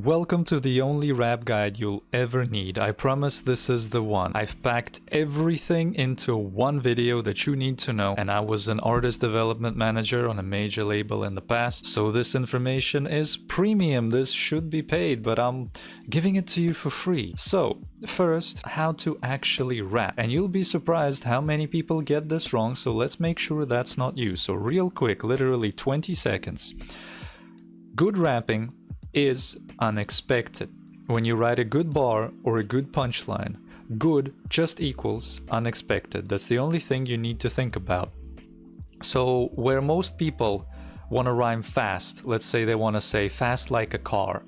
Welcome to the only rap guide you'll ever need. I promise this is the one. I've packed everything into one video that you need to know, and I was an artist development manager on a major label in the past, so this information is premium. This should be paid, but I'm giving it to you for free. So, first, how to actually rap. And you'll be surprised how many people get this wrong, so let's make sure that's not you. So real quick, literally 20 seconds. Good rapping is unexpected. When you write a good bar or a good punchline, good just equals unexpected. That's the only thing you need to think about. So where most people want to rhyme fast, let's say they want to say fast like a car,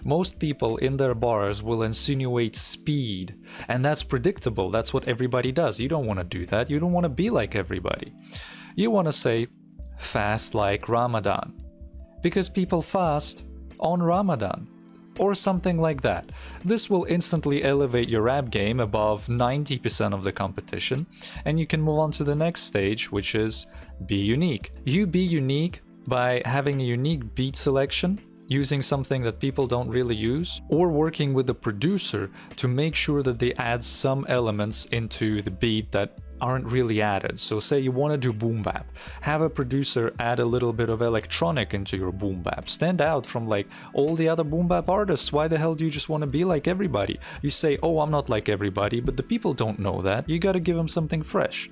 most people in their bars will insinuate speed, and that's predictable. That's what everybody does. You don't want to do that. You don't want to be like everybody. You want to say fast like Ramadan, because people fast on Ramadan, or something like that. This will instantly elevate your rap game above 90% of the competition, and you can move on to the next stage, which is be unique. You be unique by having a unique beat selection, using something that people don't really use, or working with the producer to make sure that they add some elements into the beat that aren't really added. So say you want to do boom bap, have a producer add a little bit of electronic into your boom bap. Stand out from like all the other boom bap artists. Why the hell do you just want to be like everybody? You say, oh, I'm not like everybody, but the people don't know that. You got to give them something fresh.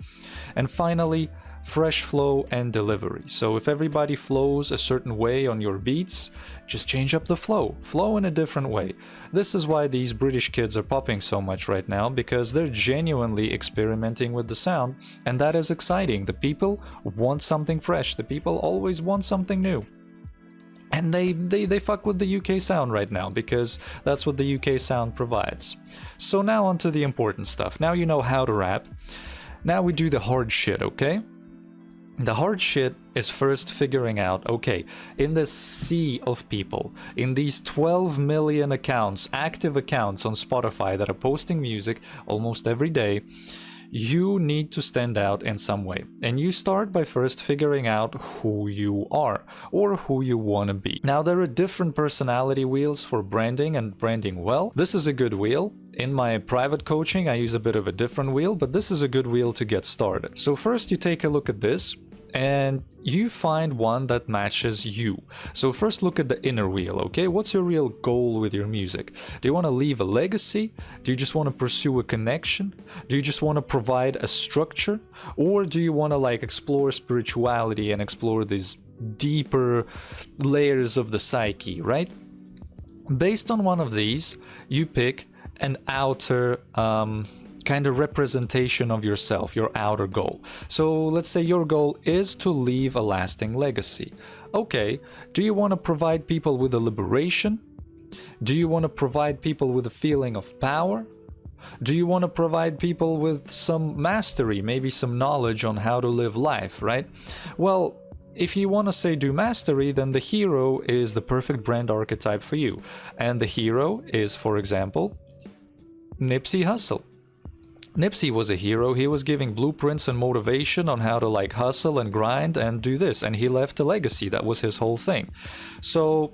And finally, fresh flow and delivery. So if everybody flows a certain way on your beats, just change up the flow in a different way. This is why these British kids are popping so much right now, because they're genuinely experimenting with the sound, and that is exciting. The people want something fresh. The people always want something new. And they fuck with the UK sound right now, because that's what the UK sound provides. So now on to the important stuff. Now you know how to rap. Now we do the hard shit, okay? The hard shit is first figuring out, okay, in this sea of people, in these 12 million accounts, active accounts on Spotify that are posting music almost every day, you need to stand out in some way. And you start by first figuring out who you are or who you want to be. Now, there are different personality wheels for branding and branding well. This is a good wheel. In my private coaching, I use a bit of a different wheel, but this is a good wheel to get started. So first you take a look at this, and you find one that matches you. So first look at the inner wheel, okay? What's your real goal with your music? Do you want to leave a legacy? Do you just want to pursue a connection? Do you just want to provide a structure? Or do you want to like explore spirituality and explore these deeper layers of the psyche, right? Based on one of these, you pick an outer kind of representation of yourself, your outer goal. So let's say your goal is to leave a lasting legacy. Okay, do you want to provide people with a liberation? Do you want to provide people with a feeling of power? Do you want to provide people with some mastery, maybe some knowledge on how to live life, right? Well, if you want to say do mastery, then the hero is the perfect brand archetype for you. And the hero is, for example, Nipsey Hussle. Nipsey was a hero. He was giving blueprints and motivation on how to like hustle and grind and do this, and he left a legacy. That was his whole thing. So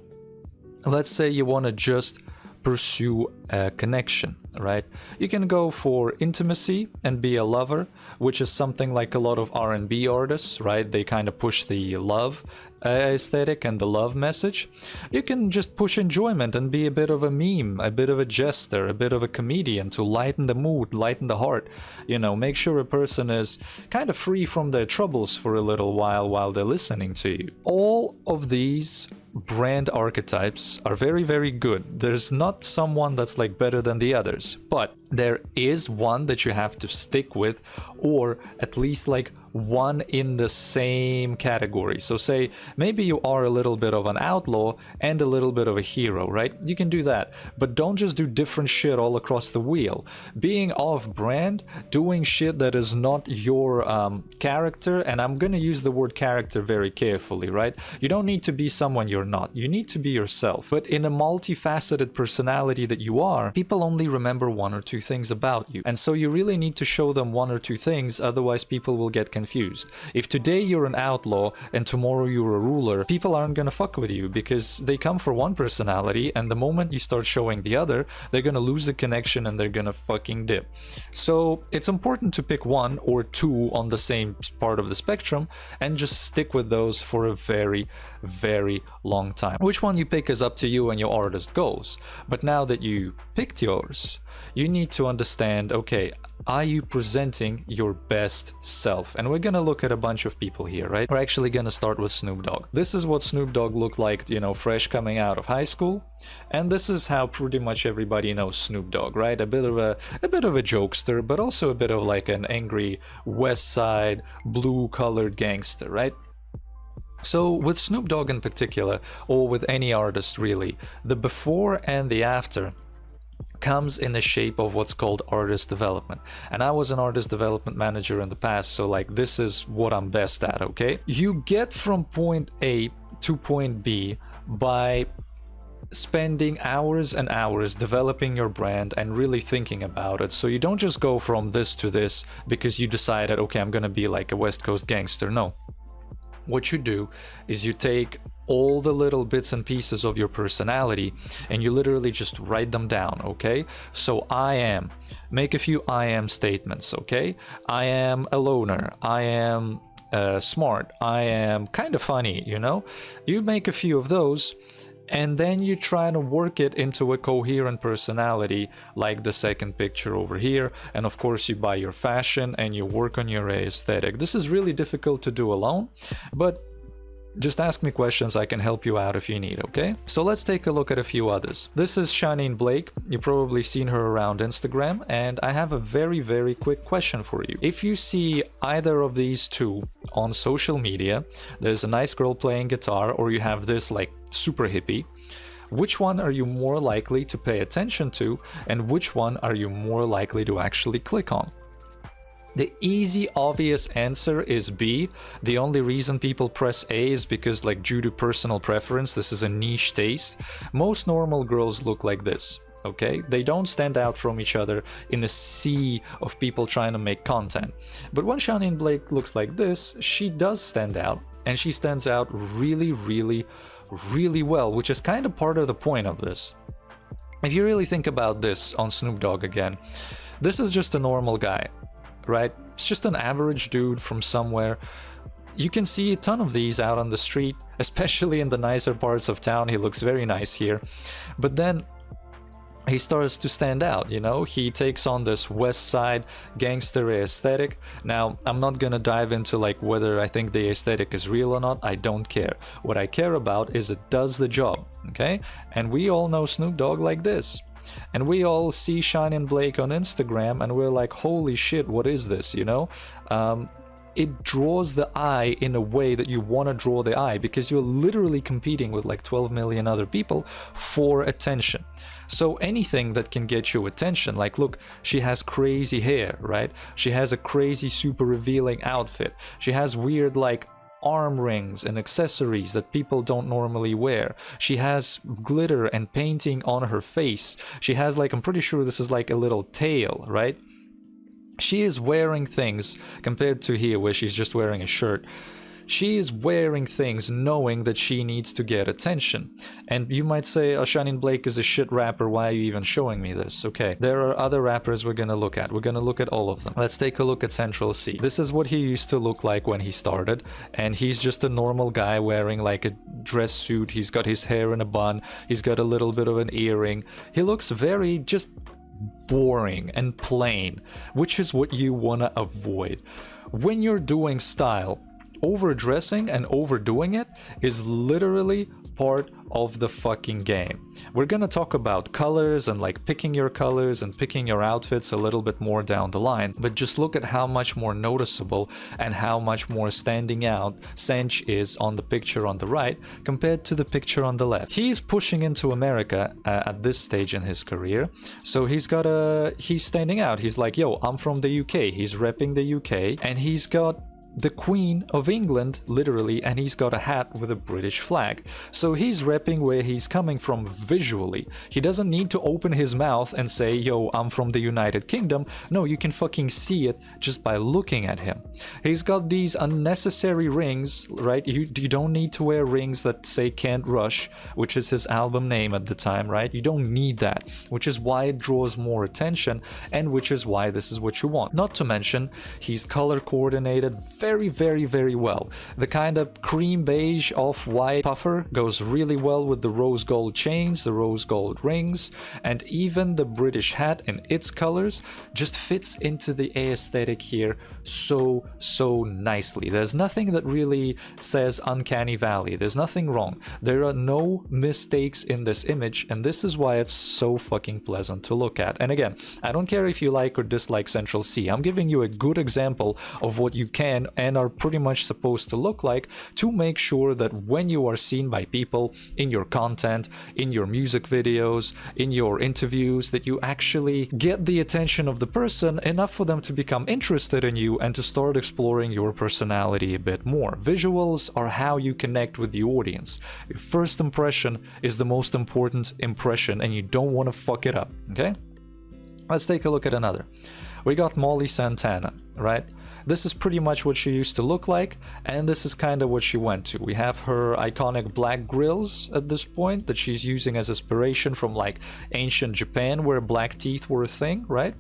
let's say you want to just pursue a connection, right? You can go for intimacy and be a lover, which is something like a lot of R&B artists, right? They kind of push the love aesthetic and the love message. You can just push enjoyment and be a bit of a meme, a bit of a jester, a bit of a comedian to lighten the mood, lighten the heart, you know, make sure a person is kind of free from their troubles for a little while they're listening to you. All of these brand archetypes are very, very good. There's not someone that's like better than the others, but there is one that you have to stick with, or at least like one in the same category. So say maybe you are a little bit of an outlaw and a little bit of a hero, right? You can do that, but don't just do different shit all across the wheel. Being off-brand, doing shit that is not your character, and I'm gonna use the word character very carefully, right? You don't need to be someone you're not. You need to be yourself. But in a multifaceted personality that you are, people only remember one or two things about you. And so you really need to show them one or two things, otherwise people will get confused confused. If today you're an outlaw and tomorrow you're a ruler, people aren't gonna fuck with you because they come for one personality, and the moment you start showing the other, they're gonna lose the connection and they're gonna fucking dip. So it's important to pick one or two on the same part of the spectrum and just stick with those for a very, very long time. Which one you pick is up to you and your artist goals. But now that you picked yours, you need to understand, okay, are you presenting your best self? And we're gonna look at a bunch of people here, right? We're actually gonna start with Snoop Dogg. This is what Snoop Dogg looked like, you know, fresh coming out of high school. And this is how pretty much everybody knows Snoop Dogg, right? A bit of a jokester, but also a bit of like an angry West Side, blue-colored gangster, right? So with Snoop Dogg in particular, or with any artist really, the before and the after comes in the shape of what's called artist development. And I was an artist development manager in the past, so like this is what I'm best at, okay? You get from point A to point B by spending hours and hours developing your brand and really thinking about it. So you don't just go from this to this because you decided, okay, I'm gonna be like a West Coast gangster. No. What you do is you take all the little bits and pieces of your personality and you literally just write them down, okay? So I am, make a few I am statements, okay? I am a loner, I am smart, I am kind of funny, you know? You make a few of those, and then you try to work it into a coherent personality like the second picture over here. And of course you buy your fashion and you work on your aesthetic. This is really difficult to do alone, but just ask me questions, I can help you out if you need, okay? So let's take a look at a few others. This is Shanine Blake. You've probably seen her around Instagram, and I have a very, very quick question for you. If you see either of these two on social media, there's a nice girl playing guitar, or you have this like super hippie, which one are you more likely to pay attention to, and which one are you more likely to actually click on? The easy, obvious answer is B. The only reason people press A is because, like, due to personal preference, this is a niche taste. Most normal girls look like this, okay? They don't stand out from each other in a sea of people trying to make content. But when Shanine Blake looks like this, she does stand out, and she stands out really, really, really well, which is kind of part of the point of this. If you really think about this on Snoop Dogg again, this is just a normal guy, right? It's just an average dude from somewhere. You can see a ton of these out on the street, especially in the nicer parts of town. He looks very nice here. But then he starts to stand out, you know? He takes on this West Side gangster aesthetic. Now, I'm not gonna dive into like whether I think the aesthetic is real or not. I don't care. What I care about is it does the job, okay? And we all know Snoop Dogg like this. And we all see Shanine Blake on Instagram and we're like, holy shit, what is this, you know? It draws the eye in a way that you want to draw the eye, because you're literally competing with like 12 million other people for attention. So anything that can get you attention, like look, she has crazy hair, right? She has a crazy super revealing outfit. She has weird like arm rings and accessories that people don't normally wear. She has glitter and painting on her face. She has like, I'm pretty sure this is like a little tail, right? She is wearing things, compared to here where she's just wearing a shirt. She is wearing things knowing that she needs to get attention. And you might say, oh, Shanine Blake is a shit rapper, why are you even showing me this? Okay, there are other rappers we're gonna look at. We're gonna look at all of them. Let's take a look at Central Cee. This is what he used to look like when he started, and he's just a normal guy wearing like a dress suit. He's got his hair in a bun, he's got a little bit of an earring. He looks very just boring and plain, which is what you want to avoid. When you're doing style, overdressing and overdoing it is literally part of the fucking game. We're gonna talk about colors and like picking your colors and picking your outfits a little bit more down the line, but just look at how much more noticeable and how much more standing out Sench is on the picture on the right compared to the picture on the left. He's pushing into America at this stage in his career, so he's standing out. He's like, yo, I'm from the UK. He's repping the UK, and he's got the Queen of England, literally, and he's got a hat with a British flag. So he's repping where he's coming from visually. He doesn't need to open his mouth and say, yo, I'm from the United Kingdom. No, you can fucking see it just by looking at him. He's got these unnecessary rings, right? You don't need to wear rings that say Can't Rush, which is his album name at the time, right? You don't need that, which is why it draws more attention and which is why this is what you want. Not to mention, he's color coordinated very, very, very well. The kind of cream beige off-white puffer goes really well with the rose gold chains, the rose gold rings, and even the British hat in its colors just fits into the aesthetic here so nicely. There's nothing that really says uncanny valley. There's nothing wrong. There are no mistakes in this image, and this is why it's so fucking pleasant to look at. And again, I don't care if you like or dislike Central C. I'm giving you a good example of what you can and are pretty much supposed to look like to make sure that when you are seen by people in your content, in your music videos, in your interviews, that you actually get the attention of the person enough for them to become interested in you and to start exploring your personality a bit more. Visuals are how you connect with the audience. Your first impression is the most important impression and you don't want to fuck it up, okay? Let's take a look at another. We got Molly Santana, right? This is pretty much what she used to look like, and this is kind of what she went to. We have her iconic black grills at this point that she's using as inspiration from like ancient Japan where black teeth were a thing, right?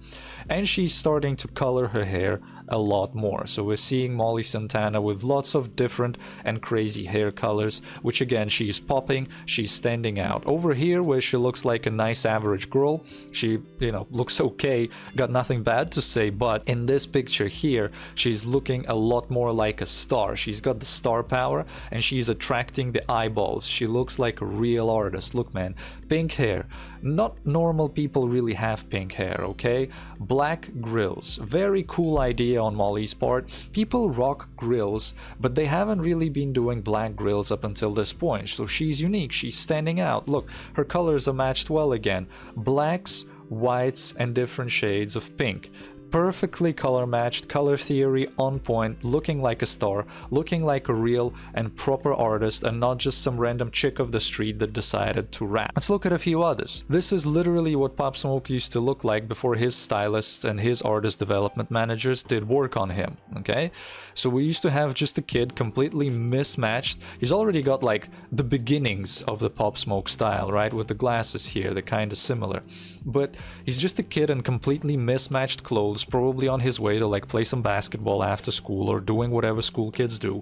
And she's starting to color her hair a lot more. So we're seeing Molly Santana with lots of different and crazy hair colors, which again, she's popping, she's standing out. Over here, where she looks like a nice average girl, she, you know, looks okay, got nothing bad to say, but in this picture here, she's looking a lot more like a star. She's got the star power and she's attracting the eyeballs. She looks like a real artist. Look, man, pink hair. Not normal people really have pink hair, okay? Black grills. Very cool idea on Molly's part. People rock grills, but they haven't really been doing black grills up until this point. So she's unique. She's standing out. Look, her colors are matched well again. Blacks, whites, and different shades of pink. Perfectly color matched, color theory on point, looking like a star, looking like a real and proper artist and not just some random chick of the street that decided to rap. Let's look at a few others. This is literally what Pop Smoke used to look like before his stylists and his artist development managers did work on him, okay? So we used to have just a kid completely mismatched. He's already got like the beginnings of the Pop Smoke style, right? With the glasses here, they're kind of similar. But he's just a kid in completely mismatched clothes, probably on his way to like play some basketball after school or doing whatever school kids do.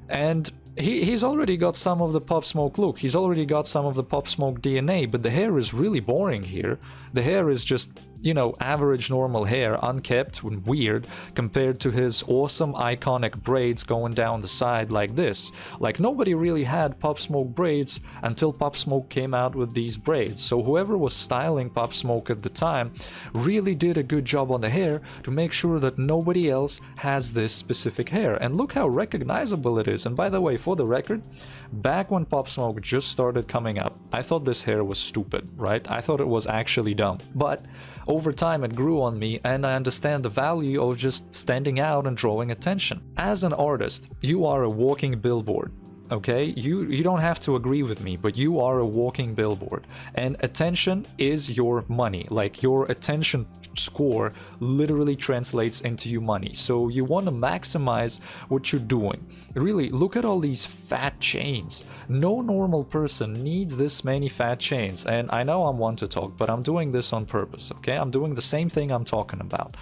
And he's already got some of the Pop Smoke look. He's already got some of the Pop Smoke DNA, but the hair is really boring here. The hair is just, you know, average normal hair, unkempt and weird, compared to his awesome iconic braids going down the side like this. Like, nobody really had Pop Smoke braids until Pop Smoke came out with these braids. So whoever was styling Pop Smoke at the time really did a good job on the hair to make sure that nobody else has this specific hair. And look how recognizable it is. And by the way, for the record, back when Pop Smoke just started coming up, I thought this hair was stupid, right? I thought it was actually dumb. But over time it grew on me and I understand the value of just standing out and drawing attention. As an artist, you are a walking billboard. Okay, you don't have to agree with me, but you are a walking billboard, and attention is your money. Like, your attention score literally translates into your money. So you want to maximize what you're doing. Really, look at all these fat chains. No normal person needs this many fat chains. And I know I'm one to talk, but I'm doing this on purpose, okay? I'm doing the same thing I'm talking about.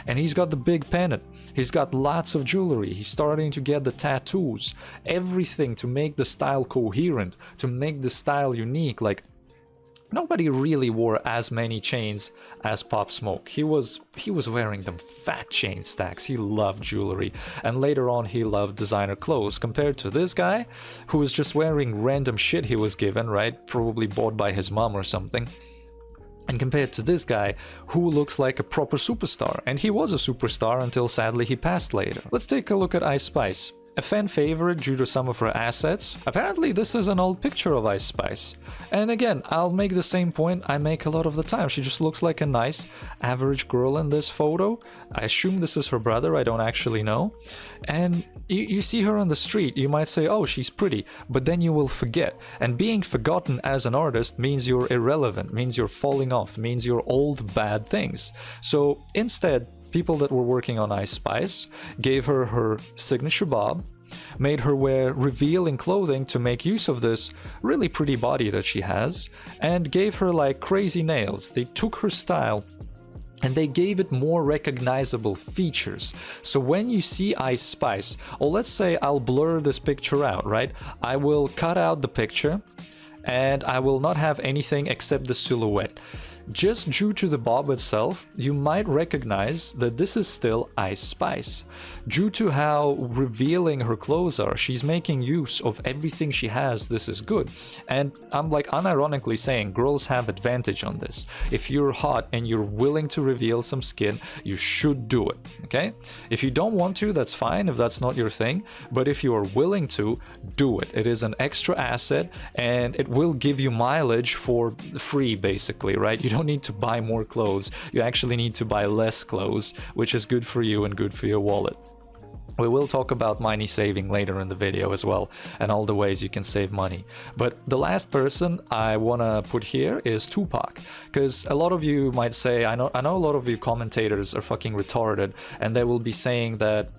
And he's got the big pendant, he's got lots of jewelry, he's starting to get the tattoos, everything to make the style coherent, to make the style unique. Like, nobody really wore as many chains as Pop Smoke. He was wearing them fat chain stacks. He loved jewelry, and later on he loved designer clothes, compared to this guy who was just wearing random shit he was given, right? Probably bought by his mom or something. And compared to this guy, who looks like a proper superstar. And he was a superstar until sadly he passed later. Let's take a look at Ice Spice. a fan favorite due to some of her assets. Apparently this is an old picture of Ice Spice. And again, I'll make the same point I make a lot of the time. She just looks like a nice average girl in this photo. I assume this is her brother, I don't actually know. And you see her on the street, you might say, oh, she's pretty, but then you will forget. And being forgotten as an artist means you're irrelevant, means you're falling off, means you're old bad things. So instead, people that were working on Ice Spice gave her her signature bob, made her wear revealing clothing to make use of this really pretty body that she has, and gave her like crazy nails. They took her style and they gave it more recognizable features. So when you see Ice Spice, or let's say I'll blur this picture out, right? I will cut out the picture and I will not have anything except the silhouette. Just due to the bob itself, you might recognize that this is still Ice Spice. Due to how revealing her clothes are, she's making use of everything she has. This is good. And I'm like unironically saying girls have advantage on this. If you're hot and you're willing to reveal some skin, you should do it, okay? If you don't want to, that's fine if that's not your thing. But if you are willing to, do it. It is an extra asset and it will give you mileage for free, basically, right? You don't need to buy more clothes, you actually need to buy less clothes, which is good for you and good for your wallet. We will talk about money saving later in the video as well, and all the ways you can save money. But the last person I want to put here is Tupac, because a lot of you might say, I know a lot of you commentators are fucking retarded, and they will be saying that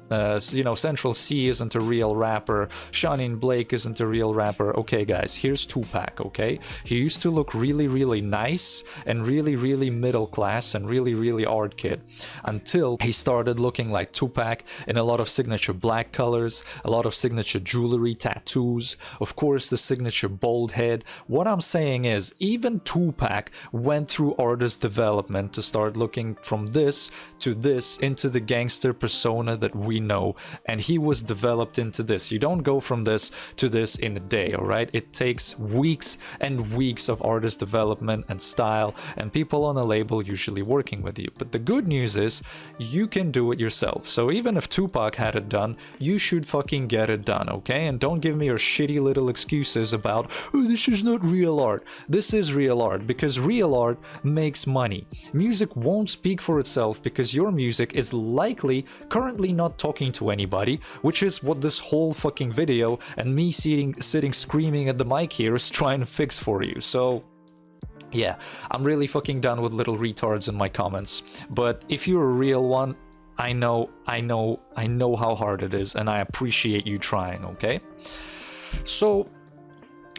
you know, Central C isn't a real rapper, Shanin Blake isn't a real rapper. Okay guys, here's Tupac, okay? He used to look really, really nice and really, really middle class and really, really art kid, until he started looking like Tupac in a lot of signature black colors, a lot of signature jewelry, tattoos, of course the signature bald head. What I'm saying is, even Tupac went through artist development to start looking from this to this into the gangster persona that we know, and he was developed into this. You don't go from this to this in a day, all right? It takes weeks and weeks of artist development and style, and people on a label usually working with you. But the good news is you can do it yourself. So even if Tupac had it done, you should fucking get it done, okay? And don't give me your shitty little excuses about, oh, this is not real art. This is real art, because real art makes money. Music won't speak for itself because your music is likely currently not talking to anybody, which is what this whole fucking video and me sitting screaming at the mic here is trying to fix for you. So yeah, I'm really fucking done with little retards in my comments. But if you're a real one, I know how hard it is, and I appreciate you trying, okay? So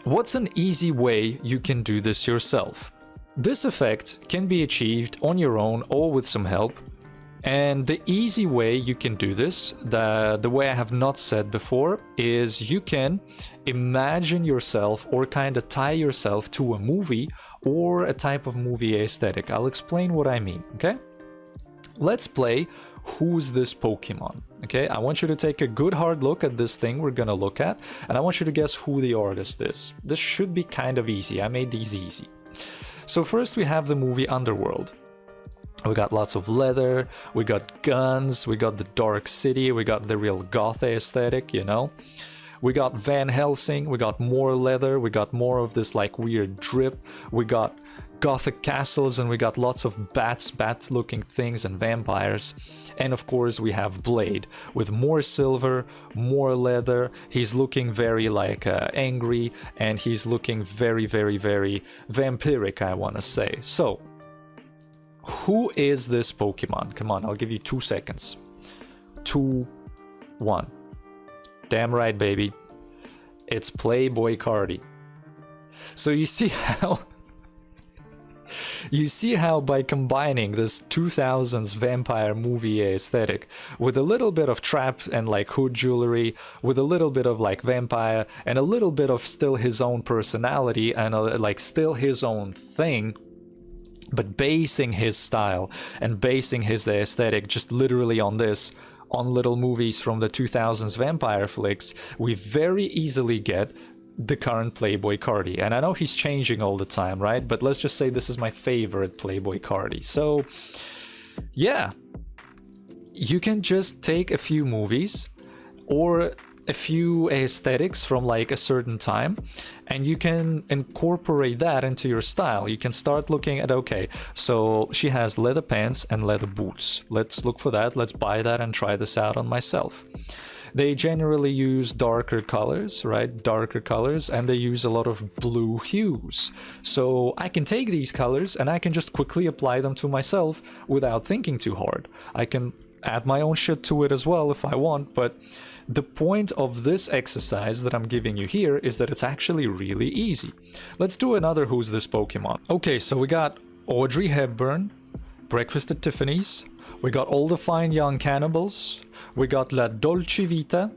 what's an easy way you can do this yourself? This effect can be achieved on your own or with some help. And the easy way you can do this, the way I have not said before, is you can imagine yourself or kind of tie yourself to a movie or a type of movie aesthetic. I'll explain what I mean, okay? Let's play Who's This Pokemon? Okay, I want you to take a good hard look at this thing we're gonna look at, and I want you to guess who the artist is. This should be kind of easy. I made these easy. So first we have the movie Underworld. We got lots of leather, we got guns, we got the dark city, we got the real goth aesthetic, you know. We got Van Helsing, we got more leather, we got more of this like weird drip, we got gothic castles, and we got lots of bat looking things and vampires. And of course we have Blade with more silver, more leather. He's looking very like angry, and he's looking very, very, very vampiric, I want to say. So who is this Pokemon? Come on, I'll give you 2 seconds. 2, 1. Damn right, baby. It's Playboi Carti. So you see how by combining this 2000s vampire movie aesthetic with a little bit of trap and like hood jewelry, with a little bit of like vampire and a little bit of still his own personality and like still his own thing, but basing his style and basing his aesthetic just literally on this, on little movies from the 2000s vampire flicks, we very easily get the current Playboi Carti. And I know he's changing all the time, right? But let's just say this is my favorite Playboi Carti. So yeah, you can just take a few movies or a few aesthetics from like a certain time, and you can incorporate that into your style. You can start looking at, okay, so she has leather pants and leather boots. Let's look for that. Let's buy that and try this out on myself. They generally use darker colors, right? Darker colors, and they use a lot of blue hues. So I can take these colors and I can just quickly apply them to myself without thinking too hard. I can add my own shit to it as well if I want, but the point of this exercise that I'm giving you here is that it's actually really easy. Let's do another Who's This Pokemon. Okay, so we got Audrey Hepburn, Breakfast at Tiffany's, we got All the Fine Young Cannibals, we got La Dolce Vita,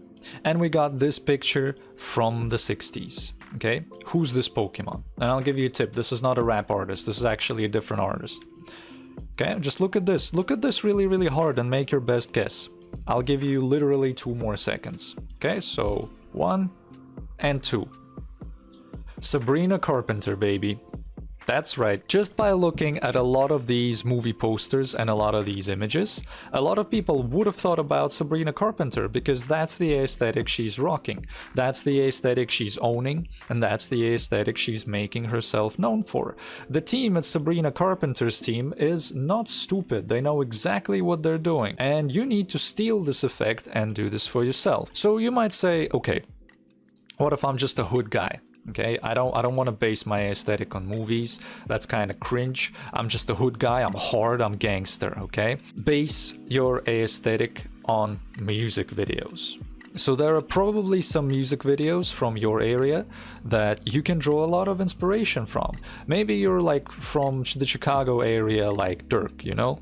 and we got this picture from the 60s. Okay, Who's This Pokemon? And I'll give you a tip, this is not a rap artist, this is actually a different artist. Okay, just look at this really, really hard and make your best guess. I'll give you literally 2 more seconds. Okay, so 1 and 2. Sabrina Carpenter, baby. That's right. Just by looking at a lot of these movie posters and a lot of these images, a lot of people would have thought about Sabrina Carpenter because that's the aesthetic she's rocking. That's the aesthetic she's owning, and that's the aesthetic she's making herself known for. The team at Sabrina Carpenter's team is not stupid. They know exactly what they're doing, and you need to steal this effect and do this for yourself. So you might say, okay, what if I'm just a hood guy? Okay, I don't want to base my aesthetic on movies. That's kind of cringe. I'm just a hood guy. I'm hard. I'm gangster. Okay, base your aesthetic on music videos. So there are probably some music videos from your area that you can draw a lot of inspiration from. Maybe you're like from the Chicago area, like Dirk, you know?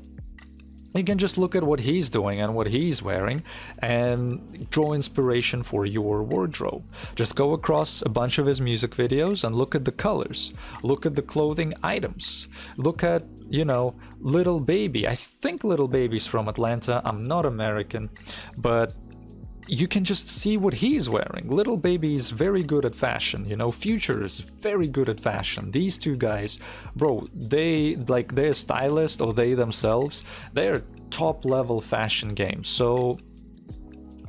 You can just look at what he's doing and what he's wearing and draw inspiration for your wardrobe. Just go across a bunch of his music videos and look at the colors. Look at the clothing items. Look at, you know, Lil Baby. I think Lil Baby's from Atlanta. I'm not American, but you can just see what he's wearing. Lil Baby is very good at fashion, you know. Future is very good at fashion. These two guys, bro, they, like, they're stylists, or they themselves, they're top level fashion games. So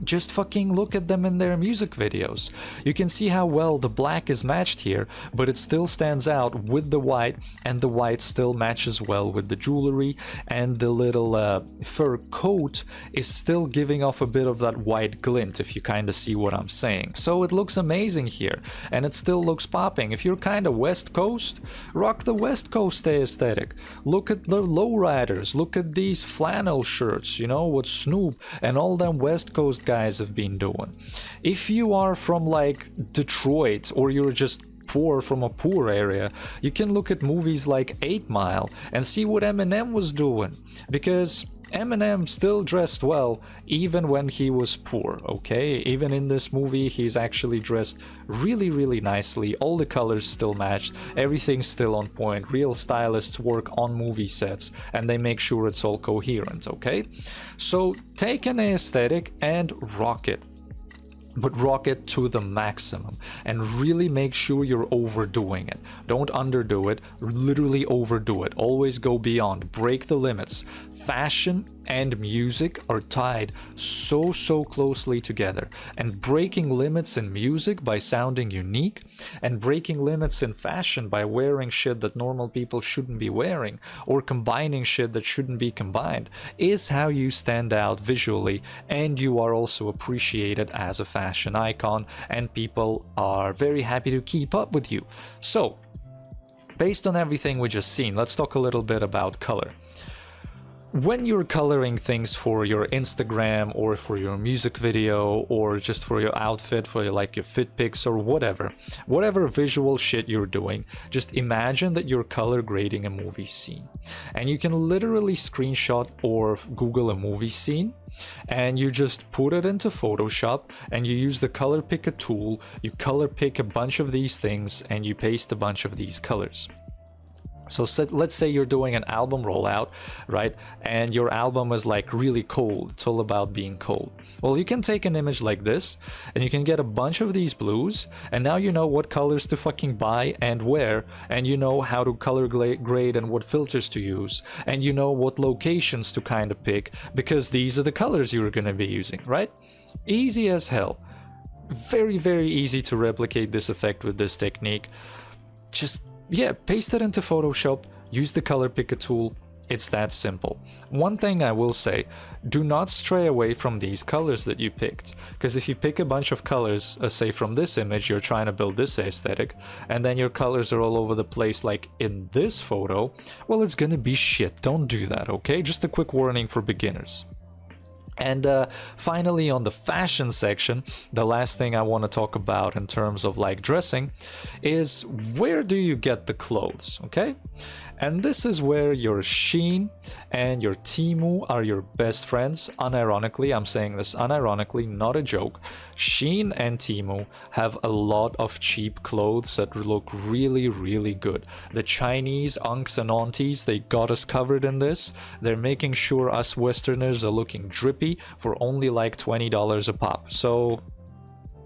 just fucking look at them in their music videos. You can see how well the black is matched here, but it still stands out with the white, and the white still matches well with the jewelry, and the little fur coat is still giving off a bit of that white glint, if you kind of see what I'm saying. So it looks amazing here, and it still looks popping. If you're kind of West Coast, rock the West Coast aesthetic. Look at the lowriders, look at these flannel shirts, you know, what Snoop and all them West Coast guys have been doing. If you are from like Detroit, or you're just poor from a poor area, you can look at movies like 8 Mile and see what Eminem was doing, because Eminem still dressed well even when he was poor, okay? Even in this movie, he's actually dressed really, really nicely. All the colors still matched, everything's still on point. Real stylists work on movie sets and they make sure it's all coherent, okay? So take an aesthetic and rock it. But rock it to the maximum and really make sure you're overdoing it. Don't underdo it, literally overdo it. Always go beyond, break the limits. Fashion and music are tied so closely together, and breaking limits in music by sounding unique, and breaking limits in fashion by wearing shit that normal people shouldn't be wearing, or combining shit that shouldn't be combined, is how you stand out visually, and you are also appreciated as a fashion icon, and people are very happy to keep up with you. So, based on everything we just seen, let's talk a little bit about color. When you're coloring things for your Instagram, or for your music video, or just for your outfit, for your fit pics or whatever visual shit you're doing, just imagine that you're color grading a movie scene. And you can literally screenshot or Google a movie scene, and you just put it into Photoshop, and you use the color picker tool, you color pick a bunch of these things, and you paste a bunch of these colors. So let's say you're doing an album rollout, right? And your album is like really cold. It's all about being cold. Well, you can take an image like this, and you can get a bunch of these blues, and now you know what colors to fucking buy and wear, and you know how to color grade and what filters to use, and you know what locations to kind of pick, because these are the colors you're gonna be using, right? Easy as hell. very, very easy to replicate this effect with this technique. Just, yeah, paste it into Photoshop, use the color picker tool. It's that simple. One thing I will say, do not stray away from these colors that you picked, because if you pick a bunch of colors, say from this image, you're trying to build this aesthetic, and then your colors are all over the place like in this photo, well, it's gonna be shit. Don't do that, okay? Just a quick warning for beginners. And finally, on the fashion section, the last thing I want to talk about in terms of like dressing is where do you get the clothes, okay? And this is where your Shein and your Temu are your best friends. Unironically, I'm saying this unironically, not a joke. Shein and Temu have a lot of cheap clothes that look really, really good. The Chinese unks and aunties, they got us covered in this. They're making sure us Westerners are looking drippy for only like $20 a pop. So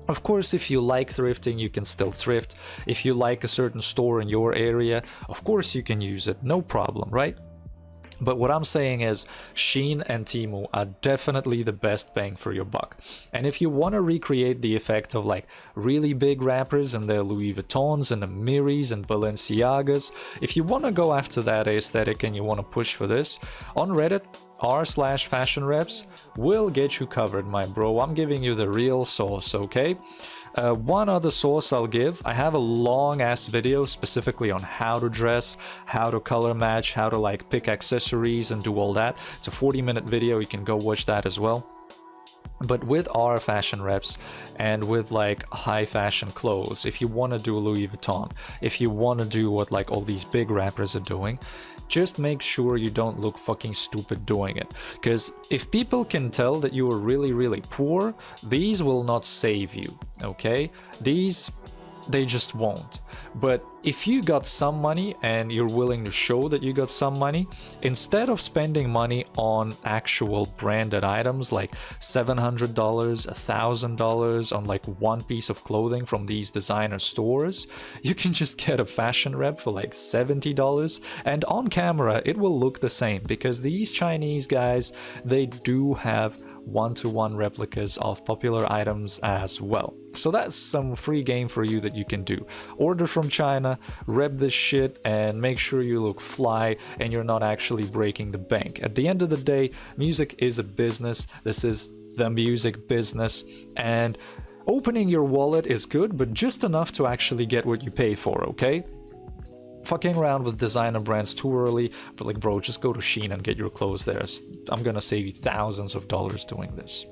of course, if you like thrifting, you can still thrift. If you like a certain store in your area, of course you can use it, no problem, right? But what I'm saying is Shein and Temu are definitely the best bang for your buck. And if you want to recreate the effect of like really big rappers and their Louis Vuittons and the Miris and Balenciagas, if you want to go after that aesthetic and you want to push for this, on Reddit, r/fashionreps will get you covered, my bro. I'm giving you the real sauce, okay? One other source I'll give, I have a long ass video specifically on how to dress, how to color match, how to like pick accessories and do all that. It's a 40-minute video, you can go watch that as well. But with our fashion reps and with like high fashion clothes, if you want to do Louis Vuitton, if you want to do what like all these big rappers are doing, just make sure you don't look fucking stupid doing it. Because if people can tell that you are really, really poor, these will not save you, okay? They just won't. But if you got some money and you're willing to show that you got some money, instead of spending money on actual branded items like $700, $1,000 on like one piece of clothing from these designer stores, you can just get a fashion rep for like $70, and on camera it will look the same, because these Chinese guys, they do have one-to-one replicas of popular items as well. So that's some free game for you that you can do. Order from China, rep this shit, and make sure you look fly and you're not actually breaking the bank. At the end of the day, music is a business. This is the music business, and opening your wallet is good, but just enough to actually get what you pay for, okay? Fucking around with designer brands too early, but like, bro, just go to Shein and get your clothes there. I'm gonna save you thousands of dollars doing this.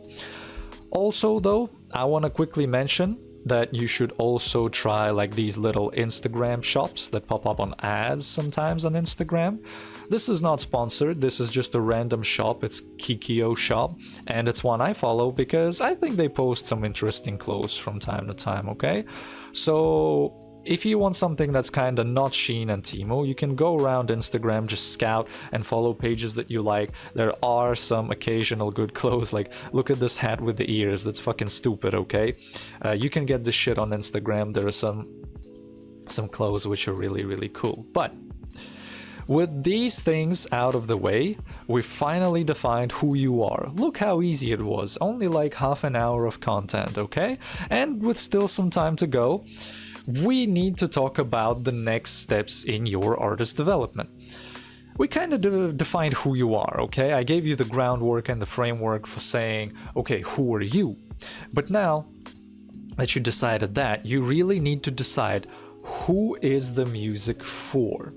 Also though, I want to quickly mention that you should also try like these little Instagram shops that pop up on ads sometimes on Instagram. This is not sponsored, this is just a random shop. It's Kikio shop, and it's one I follow because I think they post some interesting clothes from time to time, okay? So if you want something that's kind of not Shein and Temu, you can go around Instagram, just scout and follow pages that you like. There are some occasional good clothes, like look at this hat with the ears, that's fucking stupid, okay? You can get this shit on Instagram. There are some clothes which are really, really cool. But with these things out of the way, we finally defined who you are. Look how easy it was, only like half an hour of content, okay? And with still some time to go, we need to talk about the next steps in your artist development. We kind of defined who you are, okay? I gave you the groundwork and the framework for saying, okay, who are you? But now that you decided that, you really need to decide who is the music for.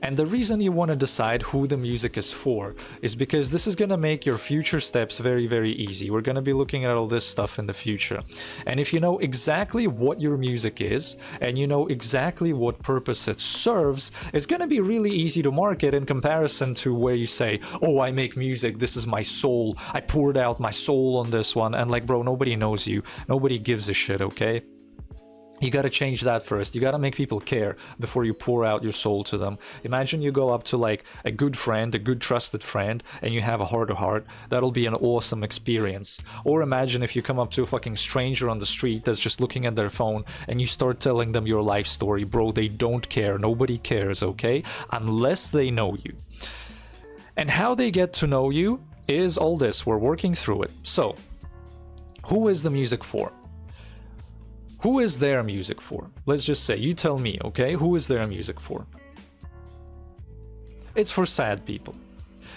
And the reason you want to decide who the music is for is because this is going to make your future steps very, very easy. We're going to be looking at all this stuff in the future. And if you know exactly what your music is, and you know exactly what purpose it serves, it's going to be really easy to market in comparison to where you say, oh, I make music, this is my soul, I poured out my soul on this one. And like, bro, nobody knows you. Nobody gives a shit, okay? You gotta change that first. You gotta make people care before you pour out your soul to them. Imagine you go up to like a good friend, a good trusted friend, and you have a heart-to-heart. That'll be an awesome experience. Or imagine if you come up to a fucking stranger on the street that's just looking at their phone and you start telling them your life story. Bro, they don't care. Nobody cares, okay? Unless they know you. And how they get to know you is all this. We're working through it. So, who is the music for? Who is their music for? Let's just say, you tell me, okay? Who is their music for? It's for sad people.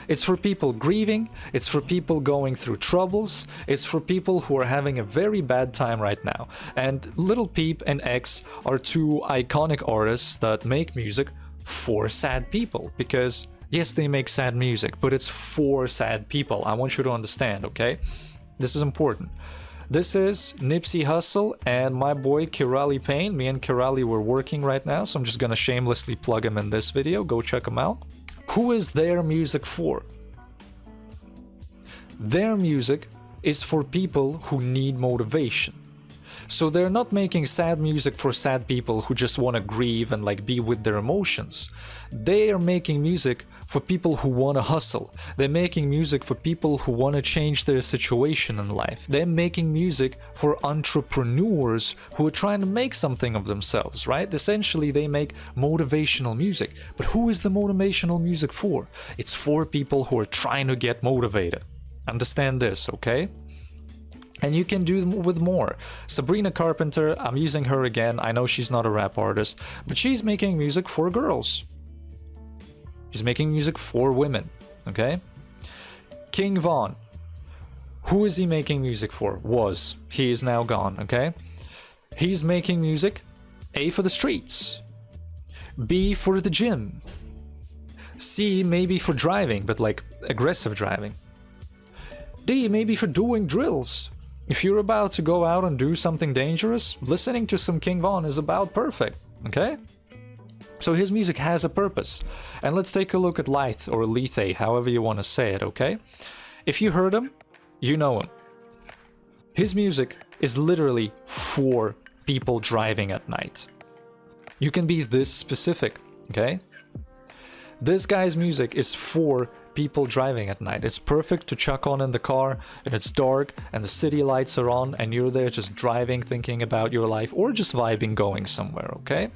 It's for people grieving, it's for people going through troubles, it's for people who are having a very bad time right now. And Lil Peep and X are two iconic artists that make music for sad people. Because, yes, they make sad music, but it's for sad people. I want you to understand, okay? This is important. This is Nipsey Hussle and my boy Kirali Payne. Me and Kirali were working right now, so I'm just gonna shamelessly plug him in this video. Go check him out. Who is their music for? Their music is for people who need motivation. So they're not making sad music for sad people who just want to grieve and like be with their emotions. They are making music for people who want to hustle. They're making music for people who want to change their situation in life. They're making music for entrepreneurs who are trying to make something of themselves, right? Essentially, they make motivational music. But who is the motivational music for? It's for people who are trying to get motivated. Understand this, okay? And you can do with more. Sabrina Carpenter, I'm using her again. I know she's not a rap artist, but she's making music for girls. She's making music for women, okay? King Von, who is he making music for? Was. He is now gone, okay? He's making music, A, for the streets, B, for the gym, C, maybe for driving, but like aggressive driving, D, maybe for doing drills. If you're about to go out and do something dangerous, listening to some King Von is about perfect, okay? So his music has a purpose. And let's take a look at Lyth, or Lethe, however you want to say it, okay? If you heard him, you know him. His music is literally for people driving at night. You can be this specific, okay? This guy's music is for people driving at night. It's perfect to chuck on in the car and it's dark and the city lights are on and you're there just driving, thinking about your life, or just vibing, going somewhere, okay?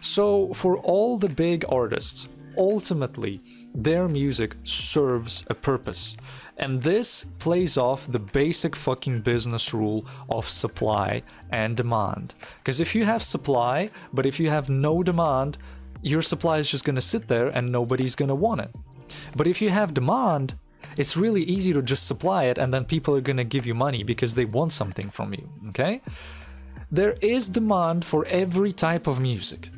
So for all the big artists, ultimately their music serves a purpose. And this plays off the basic fucking business rule of supply and demand. Because if you have supply, but if you have no demand, your supply is just gonna sit there and nobody's gonna want it. But if you have demand, it's really easy to just supply it and then people are gonna give you money because they want something from you, okay? There is demand for every type of music.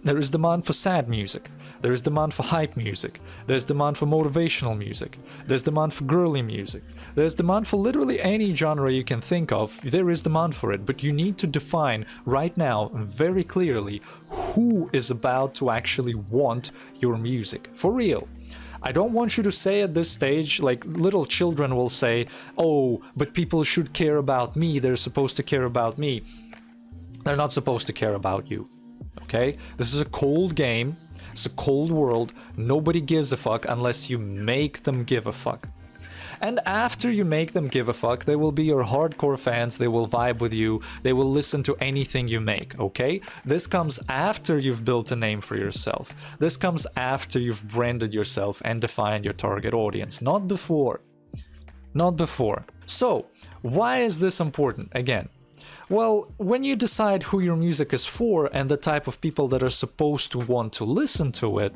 There is demand for sad music. There is demand for hype music. There's demand for motivational music. There's demand for girly music. There's demand for literally any genre you can think of. There is demand for it, but you need to define right now very clearly who is about to actually want your music. For real. I don't want you to say at this stage, like little children will say, oh, but people should care about me. They're supposed to care about me. They're not supposed to care about you. Okay? This is a cold game. It's a cold world. Nobody gives a fuck unless you make them give a fuck. And after you make them give a fuck, they will be your hardcore fans, they will vibe with you, they will listen to anything you make, okay? This comes after you've built a name for yourself. This comes after you've branded yourself and defined your target audience, not before. Not before. So, why is this important? Again, well, when you decide who your music is for and the type of people that are supposed to want to listen to it,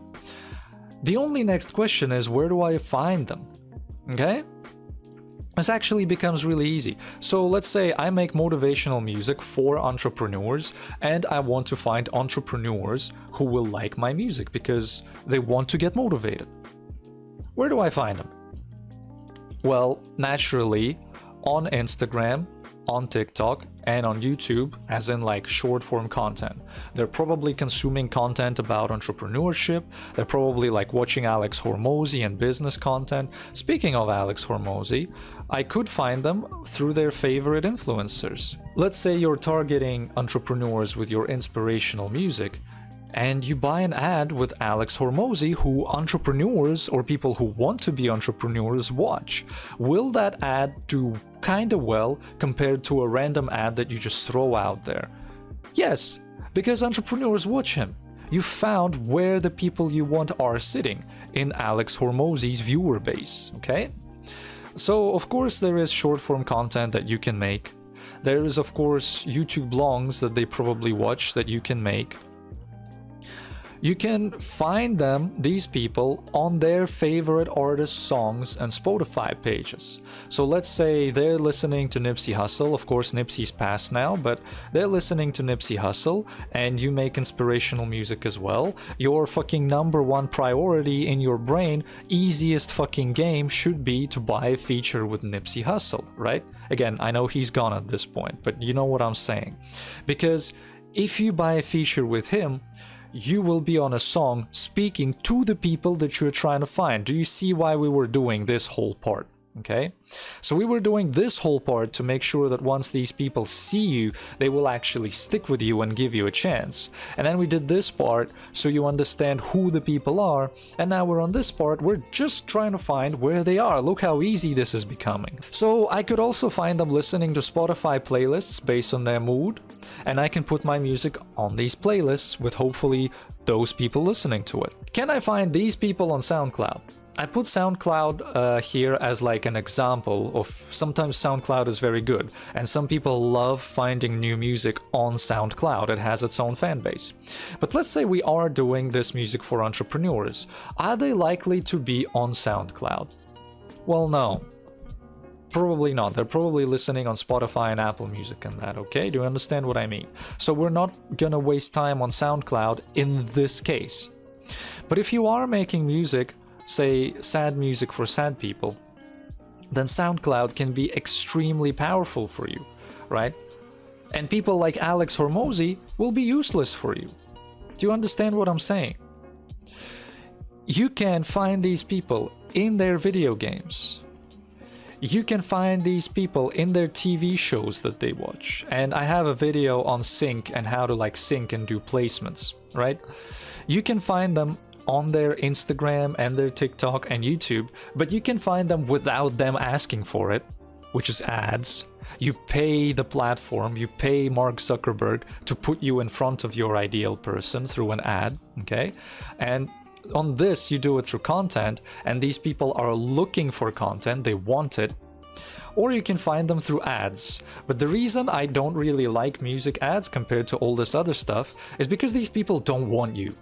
the only next question is, where do I find them? Okay? This actually becomes really easy. So let's say I make motivational music for entrepreneurs and I want to find entrepreneurs who will like my music because they want to get motivated. Where do I find them? Well, naturally, on Instagram, on TikTok, and on YouTube, as in like short form content. They're probably consuming content about entrepreneurship. They're probably like watching Alex Hormozy and business content. Speaking of Alex Hormozy, I could find them through their favorite influencers. Let's say you're targeting entrepreneurs with your inspirational music, and you buy an ad with Alex Hormozy who entrepreneurs or people who want to be entrepreneurs watch. Will that ad do kinda well compared to a random ad that you just throw out there? Yes, because entrepreneurs watch him. You found where the people you want are sitting, in Alex Hormozy's viewer base, okay? So of course there is short form content that you can make. There is, of course, YouTube blogs that they probably watch that you can make. You can find them, these people, on their favorite artists' songs and Spotify pages. So let's say they're listening to Nipsey Hussle. Of course, Nipsey's passed now, but they're listening to Nipsey Hussle, and you make inspirational music as well. Your fucking number one priority in your brain, easiest fucking game, should be to buy a feature with Nipsey Hussle, right? Again, I know he's gone at this point, but you know what I'm saying. Because if you buy a feature with him, you will be on a song speaking to the people that you're trying to find. Do you see why we were doing this whole part? Okay, so we were doing this whole part to make sure that once these people see you, they will actually stick with you and give you a chance. And then we did this part so you understand who the people are. And now we're on this part, we're just trying to find where they are. Look how easy this is becoming. So I could also find them listening to Spotify playlists based on their mood, and I can put my music on these playlists with hopefully those people listening to it. Can I find these people on SoundCloud? I put SoundCloud here as like an example of sometimes SoundCloud is very good, and some people love finding new music on SoundCloud. It has its own fan base. But let's say we are doing this music for entrepreneurs. Are they likely to be on SoundCloud? Well, no. Probably not. They're probably listening on Spotify and Apple Music and that, okay? Do you understand what I mean? So we're not gonna waste time on SoundCloud in this case. But if you are making music, say sad music for sad people, then SoundCloud can be extremely powerful for you, right? And people like Alex Hormozi will be useless for you. Do you understand what I'm saying? You can find these people in their video games. You can find these people in their TV shows that they watch. And I have a video on sync and how to like sync and do placements, right? You can find them on their Instagram and their TikTok and YouTube, but you can find them without them asking for it, which is ads. You pay the platform, you pay Mark Zuckerberg to put you in front of your ideal person through an ad, okay? And on this, you do it through content, and these people are looking for content, they want it. Or you can find them through ads. But the reason I don't really like music ads compared to all this other stuff is because these people don't want you.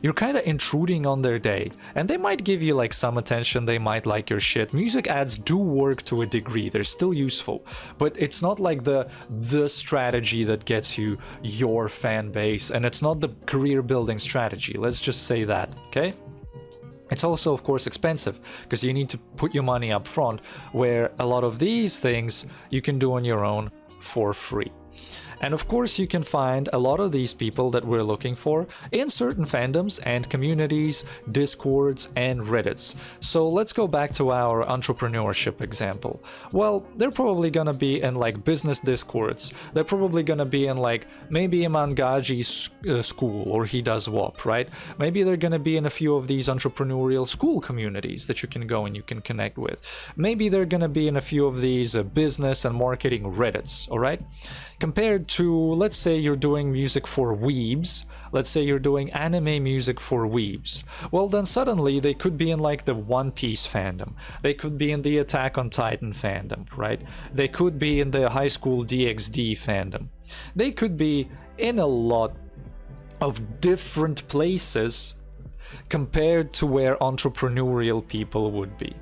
You're kind of intruding on their day, and they might give you like some attention, they might like your shit. Music ads do work to a degree, they're still useful, but it's not like the strategy that gets you your fan base, and it's not the career building strategy, let's just say that, okay? It's also, of course, expensive, because you need to put your money up front, where a lot of these things you can do on your own for free. And of course you can find a lot of these people that we're looking for in certain fandoms and communities, Discords and Reddits. So let's go back to our entrepreneurship example. Well, they're probably gonna be in like business Discords. They're probably gonna be in like maybe Iman Gaji's school, or he does WAP, right? Maybe they're gonna be in a few of these entrepreneurial school communities that you can go and you can connect with. Maybe they're gonna be in a few of these business and marketing Reddits, all right? Compared to, let's say you're doing music for weebs, let's say you're doing anime music for weebs, well then suddenly they could be in like the One Piece fandom, they could be in the Attack on Titan fandom, right? They could be in the High School DxD fandom. They could be in a lot of different places compared to where entrepreneurial people would be.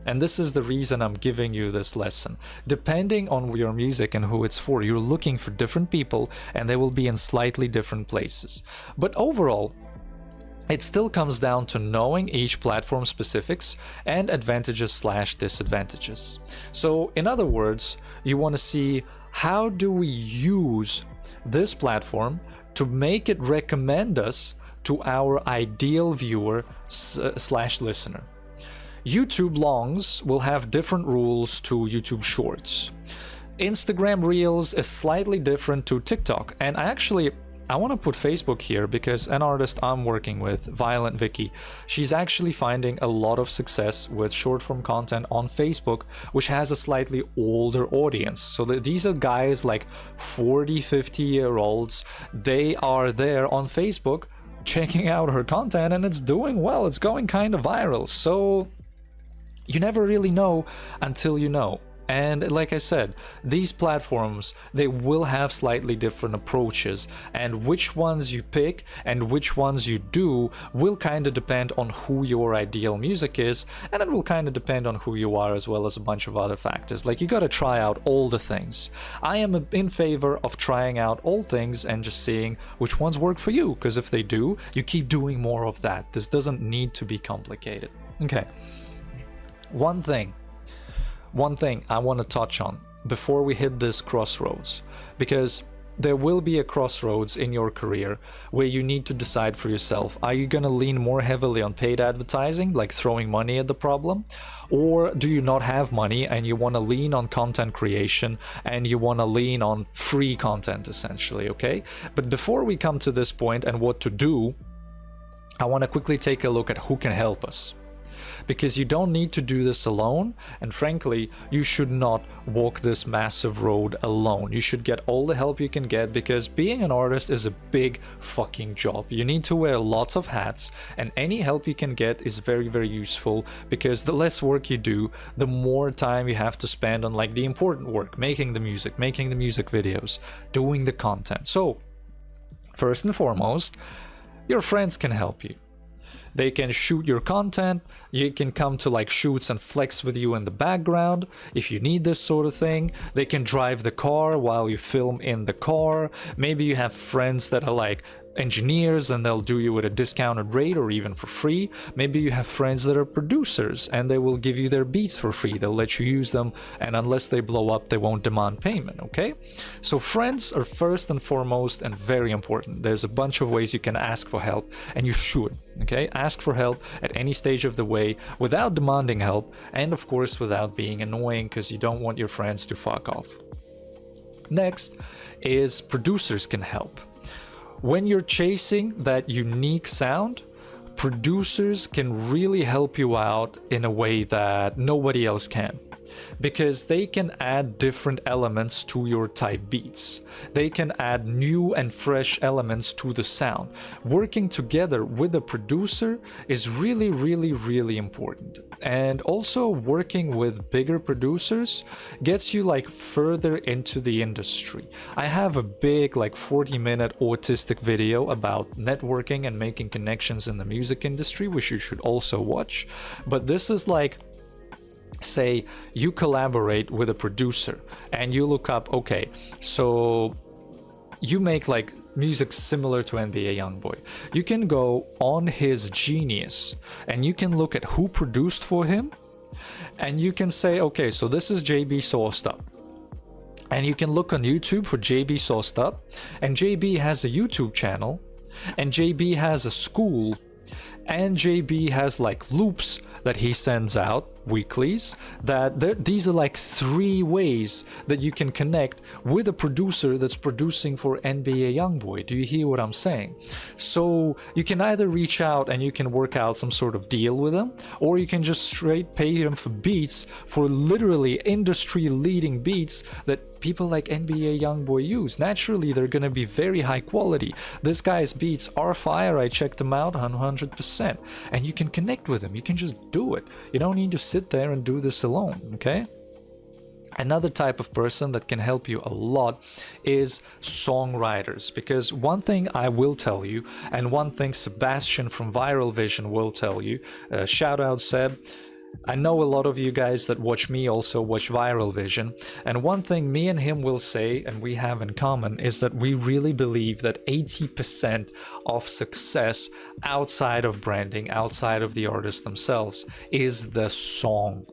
And this is the reason I'm giving you this lesson. Depending on your music and who it's for, you're looking for different people and they will be in slightly different places. But overall, it still comes down to knowing each platform specifics and advantages/disadvantages. So in other words, you want to see how do we use this platform to make it recommend us to our ideal viewer/listener. YouTube longs will have different rules to YouTube shorts. Instagram Reels is slightly different to TikTok, and I want to put Facebook here because an artist I'm working with, Violent Vicky, she's actually finding a lot of success with short form content on Facebook, which has a slightly older audience. So these are guys like 40, 50-year-olds. They are there on Facebook checking out her content and it's doing well. It's going kind of viral. So you never really know until you know. And like I said, these platforms, they will have slightly different approaches, and which ones you pick and which ones you do will kind of depend on who your ideal music is, and it will kind of depend on who you are, as well as a bunch of other factors. Like, you gotta try out all the things. I am in favor of trying out all things and just seeing which ones work for you, because if they do, you keep doing more of that. This doesn't need to be complicated. Okay. One thing I want to touch on before we hit this crossroads, because there will be a crossroads in your career where you need to decide for yourself. Are you going to lean more heavily on paid advertising, like throwing money at the problem? Or do you not have money and you want to lean on content creation and you want to lean on free content, essentially, okay? But before we come to this point and what to do, I want to quickly take a look at who can help us. Because you don't need to do this alone, and frankly, you should not walk this massive road alone. You should get all the help you can get, because being an artist is a big fucking job. You need to wear lots of hats, and any help you can get is very, very useful, because the less work you do, the more time you have to spend on like the important work, making the music videos, doing the content. So, first and foremost, your friends can help you. They can shoot your content, you can come to like shoots and flex with you in the background if you need this sort of thing. They can drive the car while you film in the car. Maybe you have friends that are like engineers and they'll do you at a discounted rate or even for free. Maybe you have friends that are producers and they will give you their beats for free. They'll let you use them, and unless they blow up, they won't demand payment, okay? So friends are first and foremost and very important. There's a bunch of ways you can ask for help, and you should, okay? Ask for help at any stage of the way without demanding help, and of course without being annoying, because you don't want your friends to fuck off. Next is producers can help. When you're chasing that unique sound, producers can really help you out in a way that nobody else can, because they can add different elements to your type beats. They can add new and fresh elements to the sound. Working together with a producer is really, really, really important. And also working with bigger producers gets you like further into the industry. I have a big like 40-minute autistic video about networking and making connections in the music industry, which you should also watch. But this is like, say you collaborate with a producer and you look up, okay, so you make like music similar to NBA Youngboy. You can go on his Genius and you can look at who produced for him, and you can say, okay, so this is JB Sauced Up. And you can look on YouTube for JB Sauced Up, and JB has a YouTube channel, and JB has a school, and JB has like loops that he sends out, weeklies, that these are like 3 ways that you can connect with a producer that's producing for NBA Youngboy. Do you hear what I'm saying? So you can either reach out and you can work out some sort of deal with them, or you can just straight pay him for beats, for literally industry leading beats that people like NBA Youngboy use. Naturally, they're gonna be very high quality. This guy's beats are fire. I checked them out 100%. And you can connect with him. You can just do it. You don't need to sit there and do this alone, okay? Another type of person that can help you a lot is songwriters, because one thing I will tell you, and one thing Sebastian from Viral Vision will tell you, shout out Seb, I know a lot of you guys that watch me also watch Viral Vision, and one thing me and him will say, and we have in common, is that we really believe that 80% of success outside of branding, outside of the artists themselves, is the song.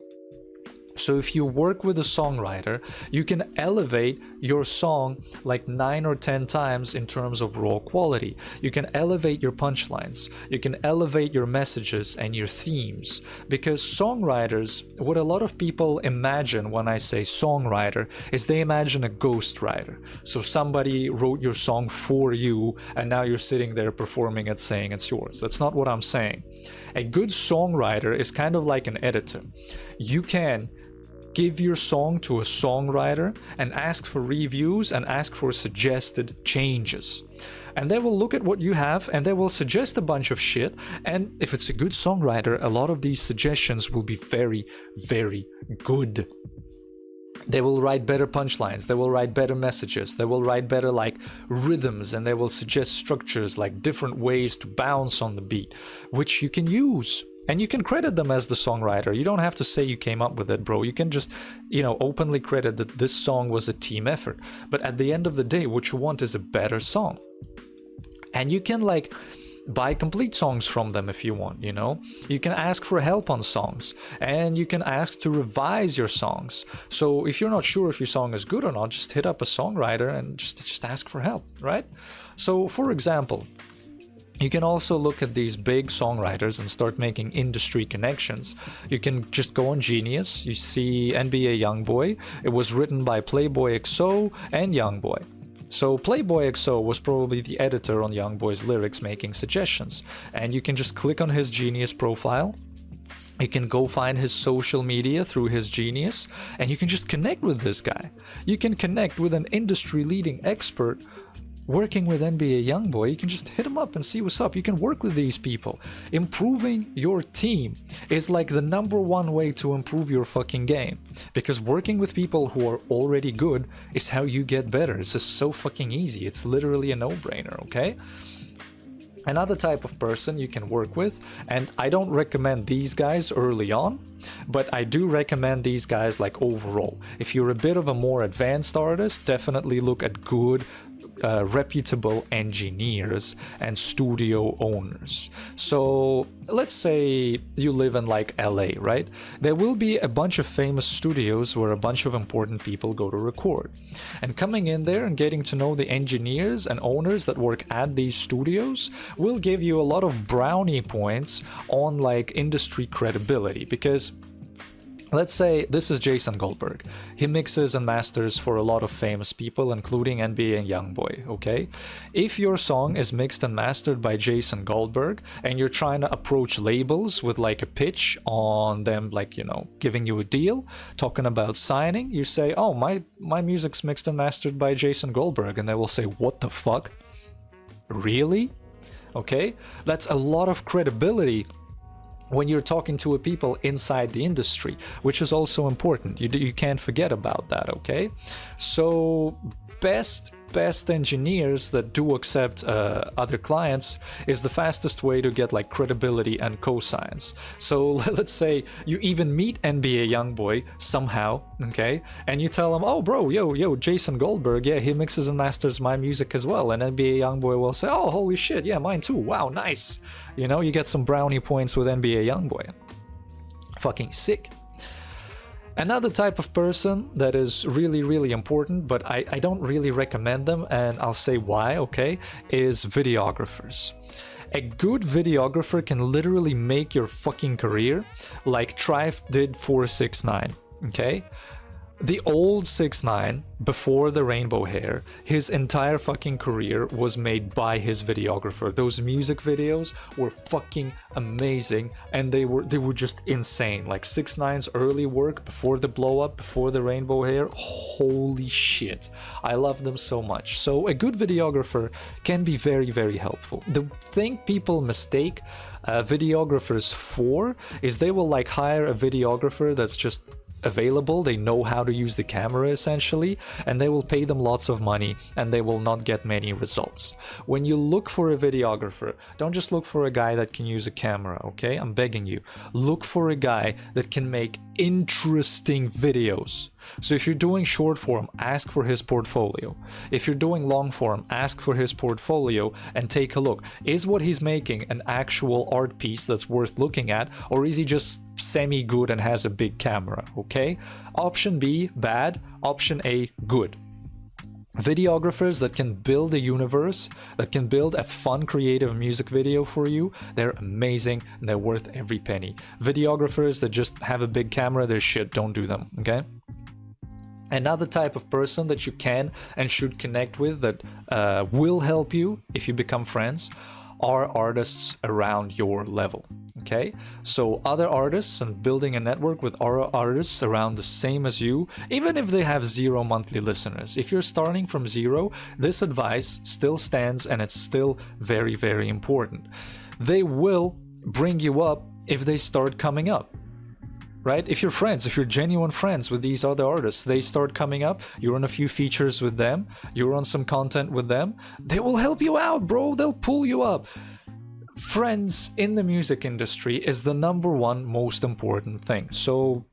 So if you work with a songwriter, you can elevate your song like 9 or 10 times in terms of raw quality. You can elevate your punchlines, you can elevate your messages and your themes. Because songwriters, what a lot of people imagine when I say songwriter, is they imagine a ghostwriter. So somebody wrote your song for you and now you're sitting there performing it saying it's yours. That's not what I'm saying. A good songwriter is kind of like an editor. You can give your song to a songwriter and ask for reviews and ask for suggested changes. And they will look at what you have and they will suggest a bunch of shit. And if it's a good songwriter, a lot of these suggestions will be very, very good. They will write better punchlines, they will write better messages, they will write better like rhythms, and they will suggest structures like different ways to bounce on the beat, which you can use. And you can credit them as the songwriter. You don't have to say you came up with it, bro. You can just, openly credit that this song was a team effort. But at the end of the day, what you want is a better song. And you can like buy complete songs from them if you want, You can ask for help on songs, and you can ask to revise your songs. So if you're not sure if your song is good or not, just hit up a songwriter and just ask for help, right? So for example, you can also look at these big songwriters and start making industry connections. You can just go on Genius, you see NBA Youngboy. It was written by Playboy XO and Youngboy. So Playboy XO was probably the editor on Youngboy's lyrics, making suggestions. And you can just click on his Genius profile. You can go find his social media through his Genius, and you can just connect with this guy. You can connect with an industry-leading expert working with NBA Youngboy. You can just hit him up and see what's up. You can work with these people. Improving your team is like the #1 way to improve your fucking game, because working with people who are already good is how you get better. It's just so fucking easy. It's literally a no-brainer, okay? Another type of person you can work with, and I don't recommend these guys early on, but I do recommend these guys like overall. If you're a bit of a more advanced artist, definitely look at good reputable engineers and studio owners. So let's say you live in like LA, right? There will be a bunch of famous studios where a bunch of important people go to record. And coming in there and getting to know the engineers and owners that work at these studios will give you a lot of brownie points on like industry credibility, because let's say this is Jason Goldberg. He mixes and masters for a lot of famous people, including NBA and Youngboy, okay? If your song is mixed and mastered by Jason Goldberg, and you're trying to approach labels with like a pitch on them, like, giving you a deal, talking about signing, you say, oh, my music's mixed and mastered by Jason Goldberg, and they will say, what the fuck? Really? Okay? That's a lot of credibility when you're talking to people inside the industry, which is also important. You can't forget about that, okay? So best engineers that do accept other clients is the fastest way to get like credibility and cosigns. So let's say you even meet NBA Youngboy somehow, okay, and you tell him, oh bro, yo Jason Goldberg, yeah, he mixes and masters my music as well, and NBA Youngboy will say, oh holy shit, yeah, mine too, wow, nice. You get some brownie points with NBA Youngboy. Fucking sick. Another type of person that is really, really important, but I don't really recommend them, and I'll say why, okay, is videographers. A good videographer can literally make your fucking career like Trife did for 6ix9ine, okay? The old 6ix9ine, before the rainbow hair, his entire fucking career was made by his videographer. Those music videos were fucking amazing, and they were just insane. Like 6ix9ine's early work before the blow up, before the rainbow hair, holy shit. I love them so much. So a good videographer can be very, very helpful. The thing people mistake videographers for is they will like hire a videographer that's just available, they know how to use the camera essentially, and they will pay them lots of money and they will not get many results. When you look for a videographer, don't just look for a guy that can use a camera, okay? I'm begging you. Look for a guy that can make interesting videos. So if you're doing short form, ask for his portfolio. If you're doing long form, ask for his portfolio and take a look. Is what he's making an actual art piece that's worth looking at, or is he just semi-good and has a big camera, okay? Option B, bad. Option A, good. Videographers that can build a universe, that can build a fun, creative music video for you, they're amazing and they're worth every penny. Videographers that just have a big camera, they're shit, don't do them, okay? Another type of person that you can and should connect with that will help you if you become friends are artists around your level, okay? So other artists and building a network with other artists around the same as you, even if they have 0 monthly listeners. If you're starting from 0, this advice still stands and it's still very, very important. They will bring you up if they start coming up. right? If you're genuine friends with these other artists, they start coming up, you're on a few features with them, you're on some content with them, they will help you out, bro. They'll pull you up. Friends in the music industry is the number one most important thing. So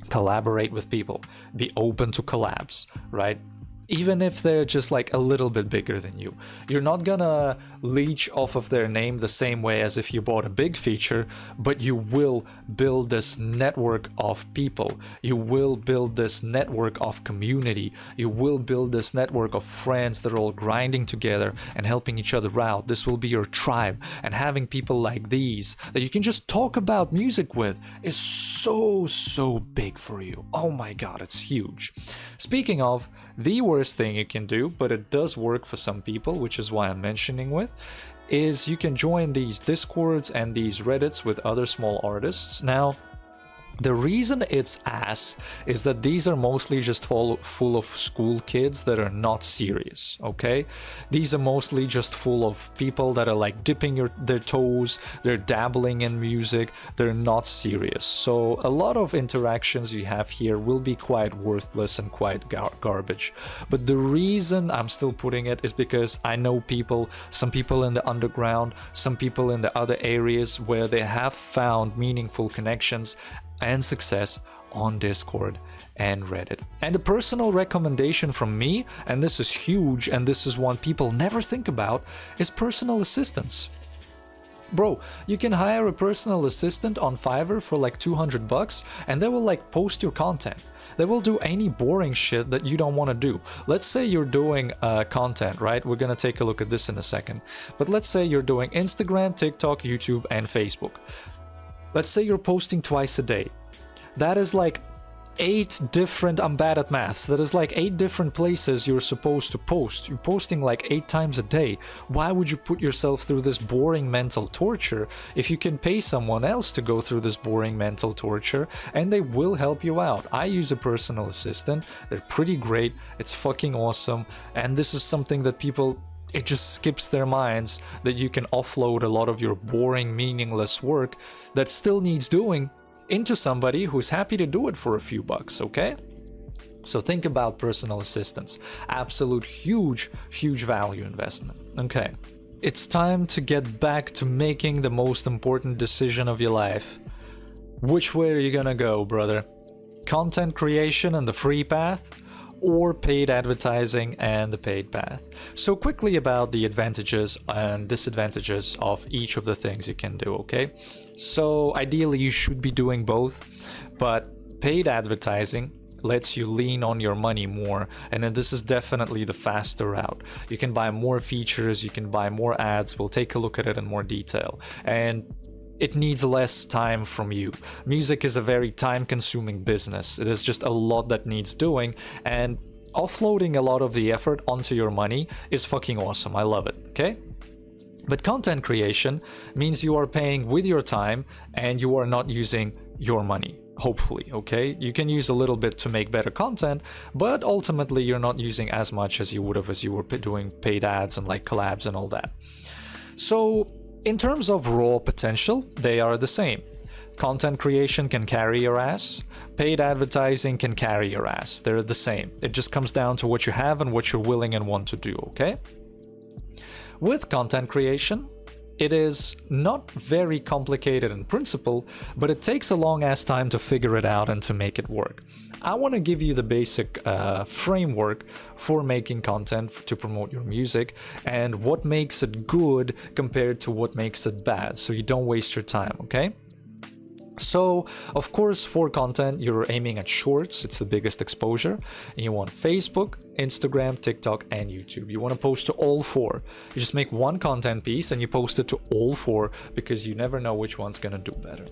collaborate with people, be open to collabs, right? Even if they're just like a little bit bigger than you. You're not gonna leech off of their name the same way as if you bought a big feature, but you will build this network of people. You will build this network of community. You will build this network of friends that are all grinding together and helping each other out. This will be your tribe. And having people like these that you can just talk about music with is so big for you. Oh my god, it's huge. Speaking of, the worst thing you can do, but it does work for some people, which is why I'm mentioning it, is you can join these Discords and these Reddits with other small artists. Now, the reason it's ass is that these are mostly just full of school kids that are not serious, okay? These are mostly just full of people that are like dipping their toes, they're dabbling in music, they're not serious. So a lot of interactions you have here will be quite worthless and quite garbage. But the reason I'm still putting it is because I know people, some people in the underground, some people in the other areas where they have found meaningful connections and success on Discord and Reddit. And a personal recommendation from me, and this is huge and this is one people never think about, is personal assistants. Bro, you can hire a personal assistant on Fiverr for like $200 and they will like post your content. They will do any boring shit that you don't want to do. Let's say you're doing content, right? We're gonna take a look at this in a second. But let's say you're doing Instagram, TikTok, YouTube, and Facebook. Let's say you're posting twice a day. That is like 8 different, I'm bad at maths, that is like 8 different places you're supposed to post. You're posting like 8 times a day. Why would you put yourself through this boring mental torture if you can pay someone else to go through this boring mental torture and they will help you out? I use a personal assistant. They're pretty great. It's fucking awesome. And this is something that people, it just skips their minds, that you can offload a lot of your boring, meaningless work that still needs doing into somebody who's happy to do it for a few bucks, okay? So think about personal assistants. Absolute huge value investment. Okay. It's time to get back to making the most important decision of your life. Which way are you gonna go, brother? Content creation and the free path, or paid advertising and the paid path? So quickly about the advantages and disadvantages of each of the things you can do, okay? So ideally you should be doing both, but paid advertising lets you lean on your money more, and then this is definitely the faster route. You can buy more features, you can buy more ads. We'll take a look at it in more detail. And it needs less time from you. Music is a very time-consuming business. It is just a lot that needs doing, and offloading a lot of the effort onto your money is fucking awesome. I love it, okay? But content creation means you are paying with your time and you are not using your money, hopefully, okay? You can use a little bit to make better content, but ultimately you're not using as much as you would have as you were doing paid ads and like collabs and all that. So in terms of raw potential, they are the same. Content creation can carry your ass. Paid advertising can carry your ass. They're the same. It just comes down to what you have and what you're willing and want to do, okay? With content creation, it is not very complicated in principle, but it takes a long ass time to figure it out and to make it work. I want to give you the basic framework for making content to promote your music and what makes it good compared to what makes it bad, so you don't waste your time, okay? So, of course, for content, you're aiming at shorts. It's the biggest exposure. And you want Facebook, Instagram, TikTok, and YouTube. You want to post to all 4. You just make one content piece and you post it to all 4 because you never know which one's gonna do better.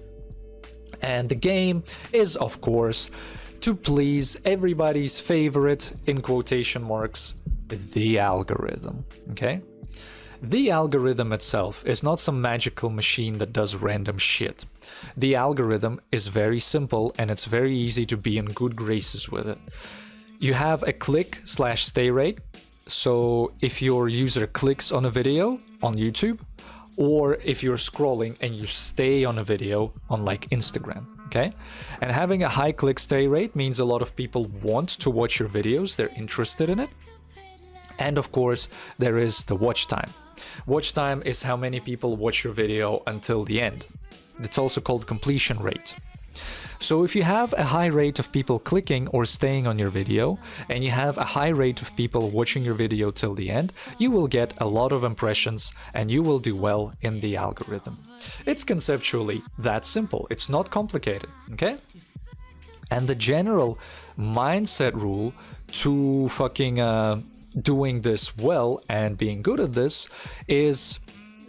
And the game is, of course, to please everybody's favorite, in quotation marks, the algorithm, okay? The algorithm itself is not some magical machine that does random shit. The algorithm is very simple and it's very easy to be in good graces with it. You have a click/stay rate. So if your user clicks on a video on YouTube, or if you're scrolling and you stay on a video on like Instagram, okay? And having a high click stay rate means a lot of people want to watch your videos, they're interested in it. And of course, there is the watch time. Watch time is how many people watch your video until the end. It's also called completion rate. So if you have a high rate of people clicking or staying on your video, and you have a high rate of people watching your video till the end, you will get a lot of impressions and you will do well in the algorithm. It's conceptually that simple. It's not complicated, okay? And the general mindset rule to fucking doing this well and being good at this is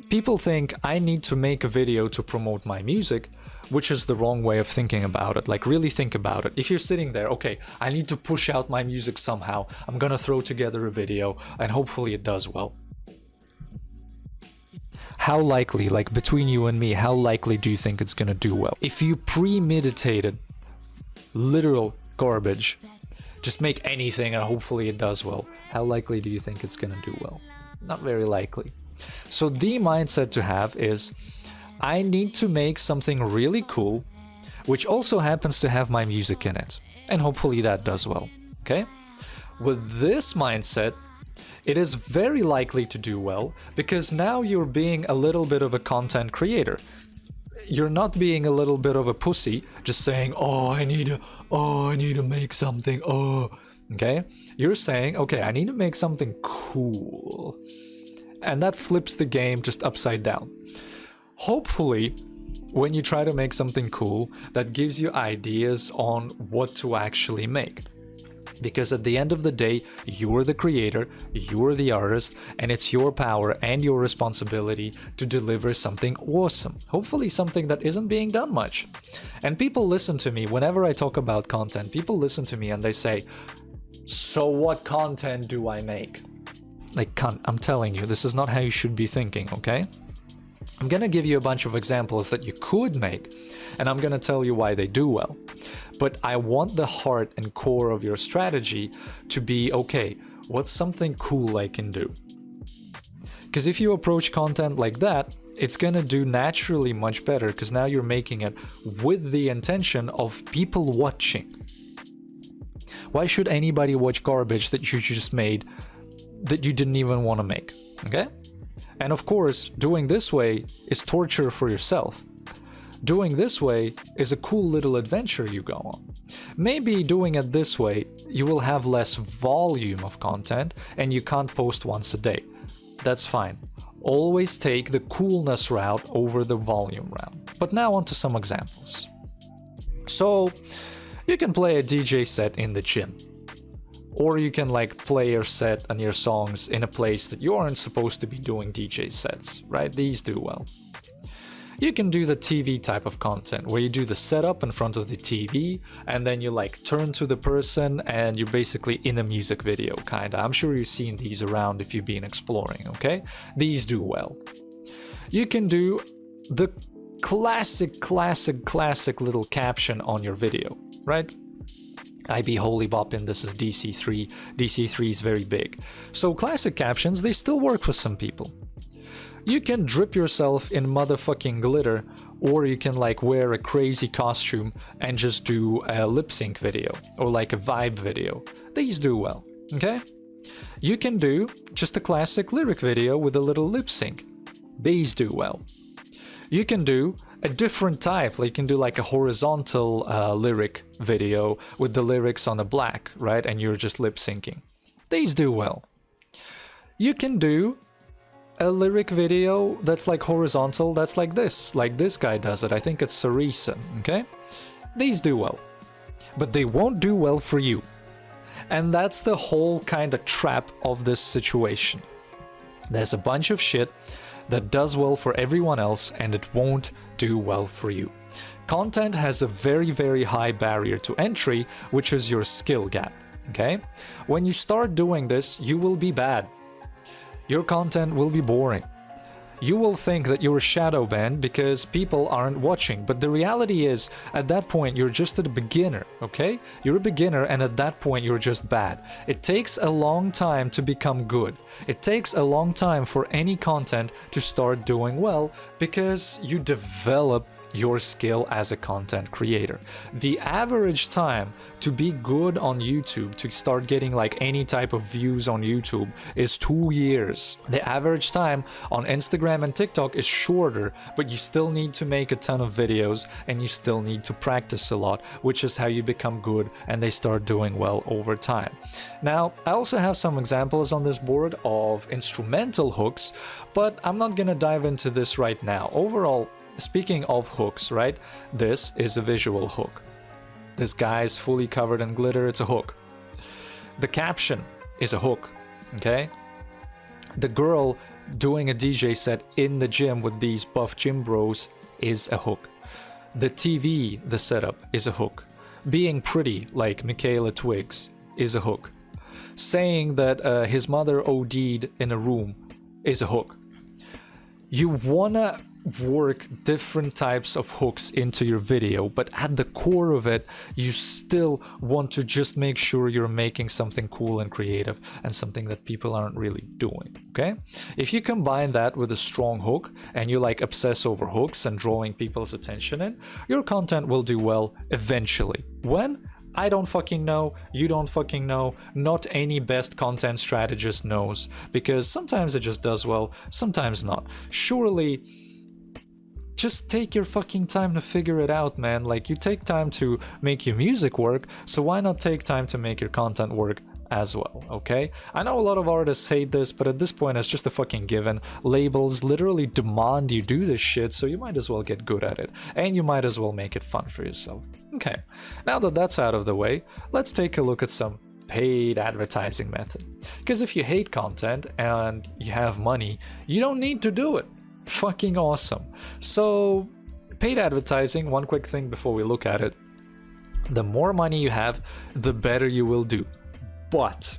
people think I need to make a video to promote my music, which is the wrong way of thinking about it. Like, really think about it. If you're sitting there, okay, I need to push out my music somehow, I'm gonna throw together a video and hopefully it does well. How likely, like between you and me, how likely do you think it's gonna do well? If you premeditated literal garbage, just make anything and hopefully it does well, how likely do you think it's gonna do well? Not very likely. So the mindset to have is, I need to make something really cool, which also happens to have my music in it, and hopefully that does well, okay? With this mindset, it is very likely to do well, because now you're being a little bit of a content creator. You're not being a little bit of a pussy, just saying, I need to make something, okay? You're saying, okay, I need to make something cool. And that flips the game just upside down. Hopefully, when you try to make something cool, that gives you ideas on what to actually make. Because at the end of the day, you're the creator, you're the artist, and it's your power and your responsibility to deliver something awesome. Hopefully something that isn't being done much. And people listen to me whenever I talk about content. People listen to me and they say, so what content do I make? Like, cunt, I'm telling you, this is not how you should be thinking, okay? I'm gonna give you a bunch of examples that you could make, and I'm gonna tell you why they do well. But I want the heart and core of your strategy to be, okay, what's something cool I can do? Because if you approach content like that, it's gonna do naturally much better, because now you're making it with the intention of people watching. Why should anybody watch garbage that you just made that you didn't even want to make, okay? And of course, doing this way is torture for yourself. Doing this way is a cool little adventure you go on. Maybe doing it this way, you will have less volume of content and you can't post once a day. That's fine. Always take the coolness route over the volume route. But now on to some examples. So, you can play a DJ set in the gym. Or you can like play your set and your songs in a place that you aren't supposed to be doing DJ sets, right? These do well. You can do the TV type of content where you do the setup in front of the TV and then you like turn to the person and you're basically in a music video, kinda. I'm sure you've seen these around if you've been exploring, okay? These do well. You can do the classic little caption on your video, right? I be holy boppin', this is DC3. DC3 is very big. So classic captions, they still work for some people. You can drip yourself in motherfucking glitter, or you can like wear a crazy costume and just do a lip sync video, or like a vibe video. These do well, okay? You can do just a classic lyric video with a little lip sync. These do well. You can do a different type, like you can do like a horizontal lyric video with the lyrics on a black, right? And you're just lip syncing. These do well. You can do a lyric video that's like horizontal, that's like this guy does it. I think it's Sarisa, okay? These do well. But they won't do well for you. And that's the whole kind of trap of this situation. There's a bunch of shit that does well for everyone else and it won't do well for you. Content has a very, very high barrier to entry, which is your skill gap, okay? When you start doing this, you will be bad. Your content will be boring. you will think that you're shadow banned because people aren't watching. But the reality is, at that point, you're just a beginner, okay? You're a beginner, and at that point, you're just bad. It takes a long time to become good. It takes a long time for any content to start doing well because you develop your skill as a content creator. The average time to be good on YouTube, to start getting like any type of views on YouTube, is 2 years. The average time on Instagram and TikTok is shorter, but you still need to make a ton of videos and you still need to practice a lot, which is how you become good and they start doing well over time. Now, I also have some examples on this board of instrumental hooks, but I'm not gonna dive into this right now. Overall, speaking of hooks, right? This is a visual hook. This guy is fully covered in glitter, it's a hook. The caption is a hook, okay? The girl doing a DJ set in the gym with these buff gym bros is a hook. The TV, the setup, is a hook. Being pretty, like Michaela Twiggs, is a hook. Saying that his mother OD'd in a room is a hook. You wanna work different types of hooks into your video, but at the core of it, you still want to just make sure you're making something cool and creative and something that people aren't really doing, okay? If you combine that with a strong hook and you like obsess over hooks and drawing people's attention in, your content will do well eventually. When? I don't fucking know, you don't fucking know, not any best content strategist knows, because sometimes it just does well, sometimes not. Surely, just take your fucking time to figure it out, man. Like, you take time to make your music work, so why not take time to make your content work as well, okay? I know a lot of artists hate this, but at this point it's just a fucking given. Labels literally demand you do this shit, so you might as well get good at it, and you might as well make it fun for yourself. Okay, now that that's out of the way, let's take a look at some paid advertising method. Because if you hate content and you have money, you don't need to do it. Fucking awesome. So, paid advertising, one quick thing before we look at it. The more money you have, the better you will do. But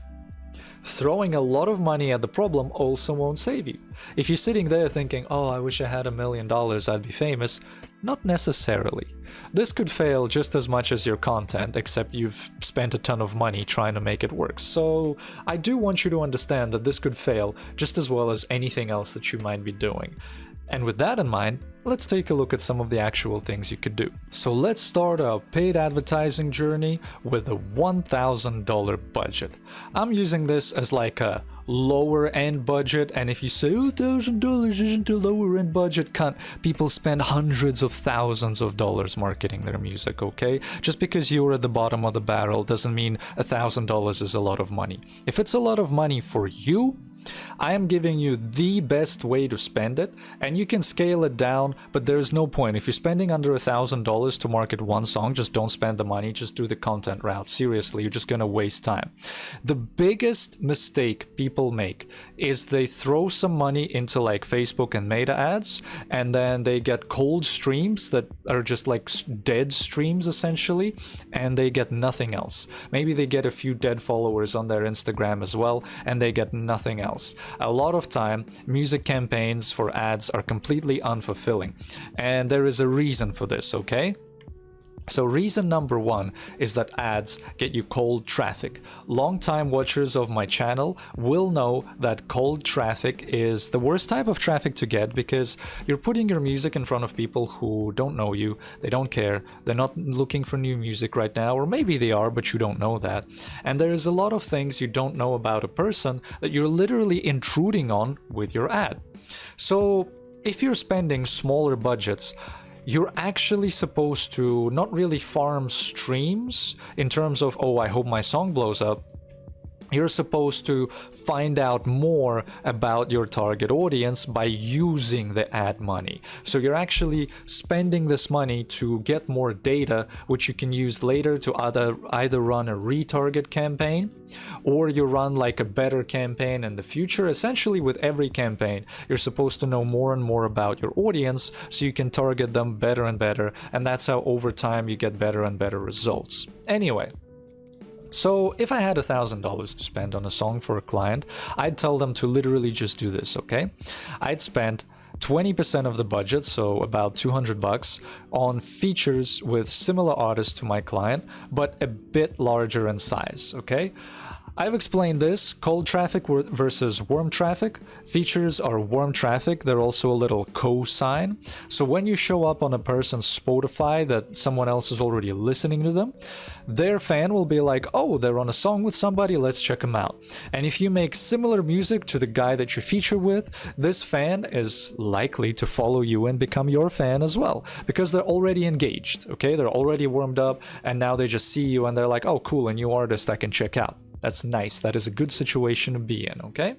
throwing a lot of money at the problem also won't save you. If you're sitting there thinking, oh, I wish I had $1 million, I'd be famous, not necessarily. This could fail just as much as your content, except you've spent a ton of money trying to make it work. So I do want you to understand that this could fail just as well as anything else that you might be doing. And with that in mind, let's take a look at some of the actual things you could do. So let's start our paid advertising journey with a $1,000 budget. I'm using this as like a lower end budget, and if you say, oh, $1,000 isn't a lower end budget, cunt, people spend hundreds of thousands of dollars marketing their music, okay? Just because you're at the bottom of the barrel doesn't mean $1,000 is a lot of money. If it's a lot of money for you, I am giving you the best way to spend it, and you can scale it down, but there's no point. If you're spending under $1,000 to market one song, just don't spend the money, just do the content route. Seriously, you're just gonna waste time. The biggest mistake people make is they throw some money into like Facebook and Meta ads, and then they get cold streams that are just like dead streams essentially, and they get nothing else. Maybe they get a few dead followers on their Instagram as well, and they get nothing else. A lot of time, music campaigns for ads are completely unfulfilling, and there is a reason for this, okay? So reason number one is that ads get you cold traffic. Long-time watchers of my channel will know that cold traffic is the worst type of traffic to get, because you're putting your music in front of people who don't know you, they don't care, they're not looking for new music right now, or maybe they are, but you don't know that. And there is a lot of things you don't know about a person that you're literally intruding on with your ad. So if you're spending smaller budgets, you're actually supposed to not really farm streams in terms of, oh, I hope my song blows up. You're supposed to find out more about your target audience by using the ad money. So you're actually spending this money to get more data, which you can use later to either run a retarget campaign, or you run like a better campaign in the future. Essentially, with every campaign, you're supposed to know more and more about your audience so you can target them better and better, and that's how over time you get better and better results. Anyway, so if I had $1,000 to spend on a song for a client, I'd tell them to literally just do this, okay? I'd spend 20% of the budget, so about 200 bucks, on features with similar artists to my client, but a bit larger in size, okay? I've explained this, cold traffic versus warm traffic. Features are warm traffic, they're also a little cosign. So when you show up on a person's Spotify that someone else is already listening to them, their fan will be like, oh, they're on a song with somebody, let's check them out. And if you make similar music to the guy that you feature with, this fan is likely to follow you and become your fan as well, because they're already engaged, okay? They're already warmed up, and now they just see you and they're like, oh, cool, a new artist I can check out. That's nice. That is a good situation to be in, okay?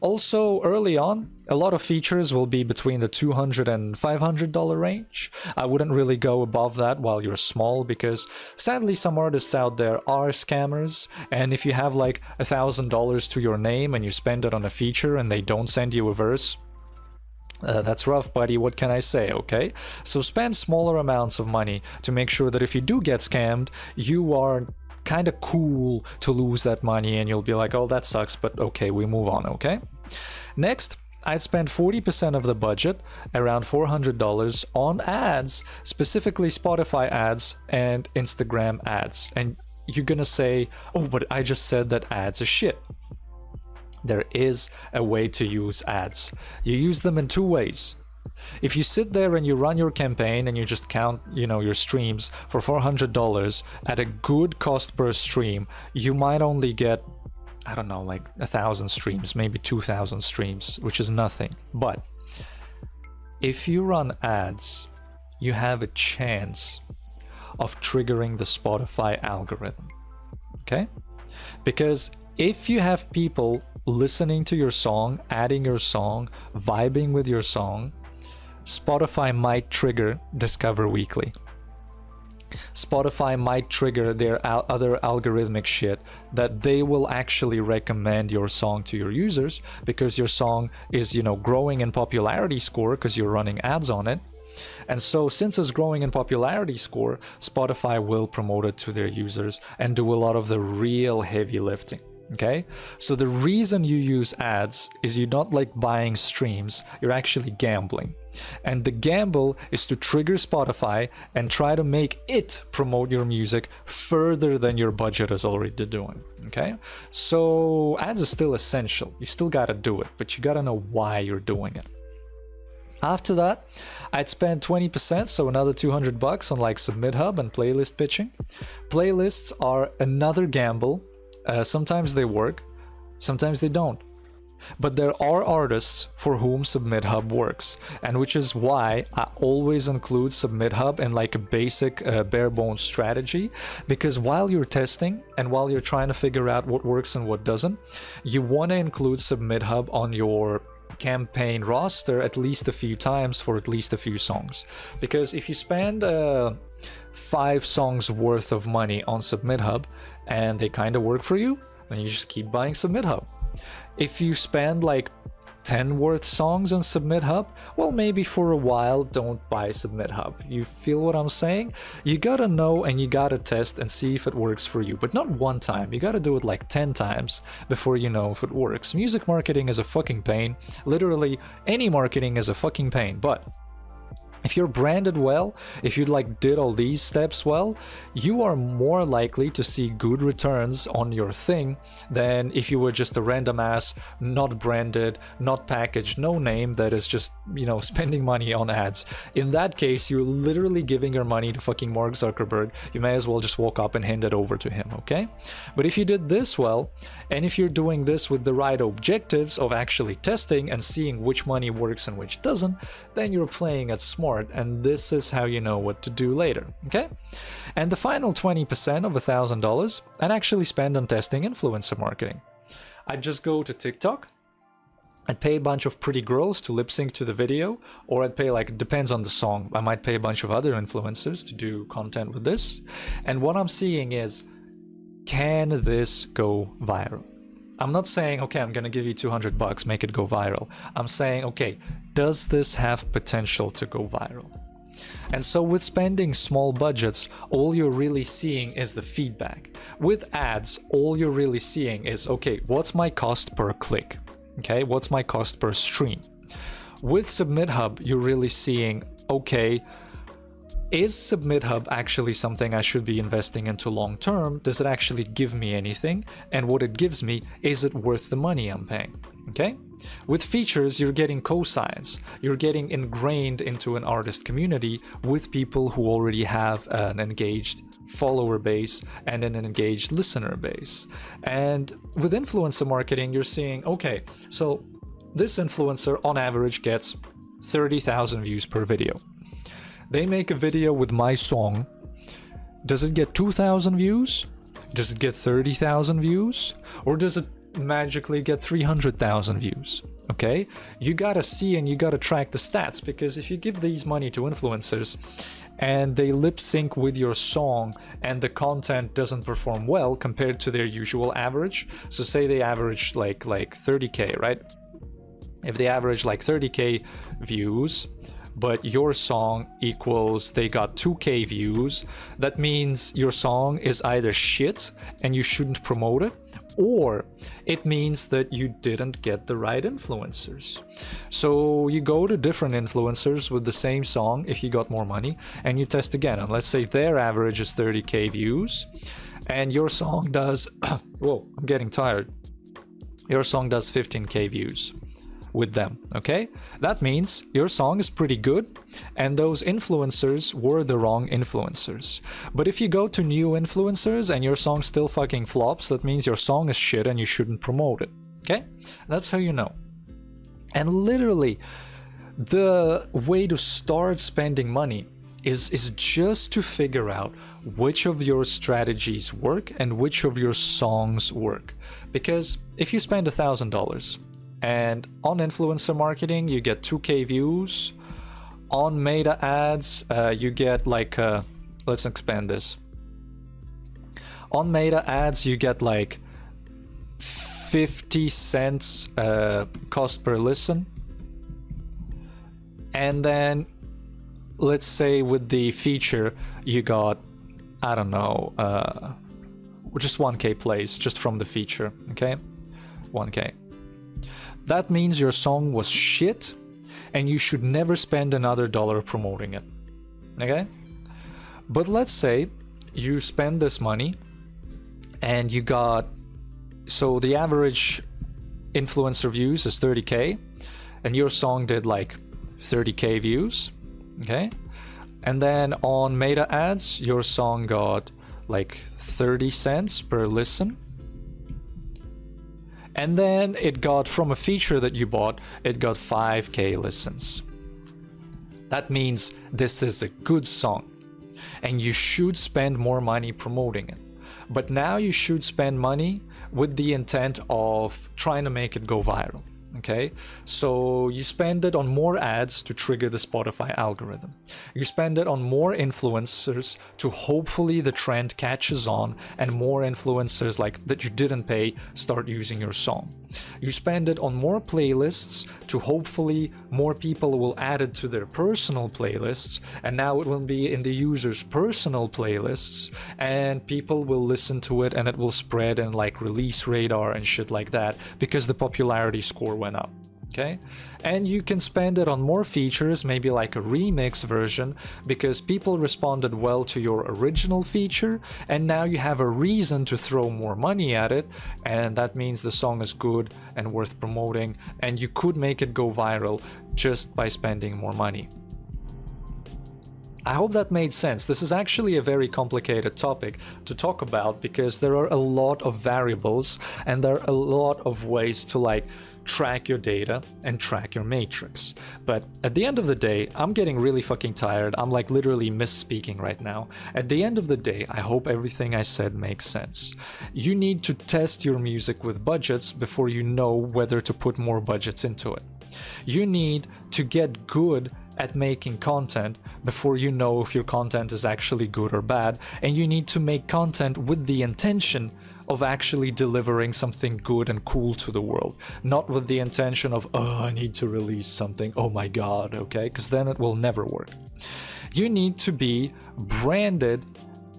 Also, early on, a lot of features will be between the $200 and $500 range. I wouldn't really go above that while you're small, because sadly some artists out there are scammers, and if you have like $1,000 to your name and you spend it on a feature and they don't send you a verse, that's rough, buddy. What can I say, okay? So spend smaller amounts of money to make sure that if you do get scammed, you are kind of cool to lose that money and you'll be like, oh, that sucks, but okay, we move on, okay? Next, I'd spend 40% of the budget, around $400, on ads, specifically Spotify ads and Instagram ads. And you're gonna say, oh, but I just said that ads are shit. There is a way to use ads. You use them in two ways. If you sit there and you run your campaign and you just count, your streams for $400 at a good cost per stream, you might only get, I don't know, like 1,000 streams, maybe 2,000 streams, which is nothing. But if you run ads, you have a chance of triggering the Spotify algorithm, okay? Because if you have people listening to your song, adding your song, vibing with your song, Spotify might trigger Discover Weekly. Spotify might trigger their other algorithmic shit that they will actually recommend your song to your users because your song is, growing in popularity score because you're running ads on it. And so since it's growing in popularity score, Spotify will promote it to their users and do a lot of the real heavy lifting. Okay, so the reason you use ads is you're not like buying streams, you're actually gambling. And the gamble is to trigger Spotify and try to make it promote your music further than your budget is already doing. Okay, so ads are still essential, you still gotta do it, but you gotta know why you're doing it. After that, I'd spend 20%, so another $200 on like SubmitHub and playlist pitching. Playlists are another gamble. Sometimes they work, sometimes they don't. But there are artists for whom SubmitHub works, and which is why I always include SubmitHub in like a basic bare bones strategy, because while you're testing and while you're trying to figure out what works and what doesn't, you want to include SubmitHub on your campaign roster at least a few times for at least a few songs. Because if you spend 5 songs worth of money on SubmitHub and they kind of work for you, then you just keep buying SubmitHub. If you spend like 10 worth songs on SubmitHub, well, maybe for a while don't buy SubmitHub. You feel what I'm saying? You gotta know and you gotta test and see if it works for you, but not one time. You gotta do it like 10 times before you know if it works. Music marketing is a fucking pain. Literally any marketing is a fucking pain, but if you're branded well, if you did all these steps well, you are more likely to see good returns on your thing than if you were just a random ass, not branded, not packaged, no name that is just, spending money on ads. In that case, you're literally giving your money to fucking Mark Zuckerberg. You may as well just walk up and hand it over to him, okay? But if you did this well, and if you're doing this with the right objectives of actually testing and seeing which money works and which doesn't, then you're playing it smart. And this is how you know what to do later, okay? And the final 20% of $1,000 I'd actually spend on testing influencer marketing. I'd just go to TikTok, I'd pay a bunch of pretty girls to lip sync to the video, or I'd pay depends on the song, I might pay a bunch of other influencers to do content with this. And what I'm seeing is, can this go viral? I'm not saying, okay, I'm gonna give you $200, make it go viral. I'm saying, okay, does this have potential to go viral? And so with spending small budgets, all you're really seeing is the feedback. With ads, all you're really seeing is, okay, what's my cost per click? Okay, what's my cost per stream? With Submit Hub, you're really seeing, okay, is Submit Hub actually something I should be investing into long term? Does it actually give me anything? And what it gives me, is it worth the money I'm paying? Okay? With features, you're getting cosigns. You're getting ingrained into an artist community with people who already have an engaged follower base and an engaged listener base. And with influencer marketing, you're seeing, okay, so this influencer on average gets 30,000 views per video. They make a video with my song. Does it get 2,000 views? Does it get 30,000 views? Or does it magically get 300,000 views? Okay, you gotta see and you gotta track the stats, because if you give these money to influencers and they lip sync with your song and the content doesn't perform well compared to their usual average, so say they average like 30k, right? If they average like 30k views, but your song equals they got 2k views, that means your song is either shit and you shouldn't promote it, or it means that you didn't get the right influencers. So you go to different influencers with the same song if you got more money, and you test again. And let's say their average is 30k views and your song does whoa, I'm getting tired. Your song does 15k views with them, okay? That means your song is pretty good and those influencers were the wrong influencers. But if you go to new influencers and your song still fucking flops, that means your song is shit and you shouldn't promote it, okay? That's how you know. And literally, the way to start spending money is just to figure out which of your strategies work and which of your songs work. Because if you spend $1,000 and on influencer marketing you get 2k views, on meta ads you get like let's expand this. On meta ads you get like 50 cents cost per listen, and then let's say with the feature you got, I don't know, just 1k plays just from the feature, okay? 1k. That means your song was shit and you should never spend another dollar promoting it, okay? But let's say you spend this money and you got, so the average influencer views is 30k and your song did like 30k views, okay? And then on meta ads your song got like 30 cents per listen. And then it got, from a feature that you bought, it got 5k listens. That means this is a good song and you should spend more money promoting it. But now you should spend money with the intent of trying to make it go viral. Okay, so you spend it on more ads to trigger the Spotify algorithm. You spend it on more influencers to hopefully the trend catches on and more influencers like that you didn't pay start using your song. You spend it on more playlists to hopefully more people will add it to their personal playlists, and now it will be in the user's personal playlists and people will listen to it and it will spread in like release radar and shit like that because the popularity score went up. Okay, and you can spend it on more features, maybe like a remix version, because people responded well to your original feature and now you have a reason to throw more money at it, and that means the song is good and worth promoting and you could make it go viral just by spending more money. I hope that made sense. This is actually a very complicated topic to talk about because there are a lot of variables and there are a lot of ways to like track your data and track your matrix. But at the end of the day, I'm getting really fucking tired. I'm like literally misspeaking right now. At the end of the day, I hope everything I said makes sense. You need to test your music with budgets before you know whether to put more budgets into it. You need to get good at making content before you know if your content is actually good or bad, and you need to make content with the intention of actually delivering something good and cool to the world, not with the intention of, oh, I need to release something, oh my god, okay, because then it will never work. You need to be branded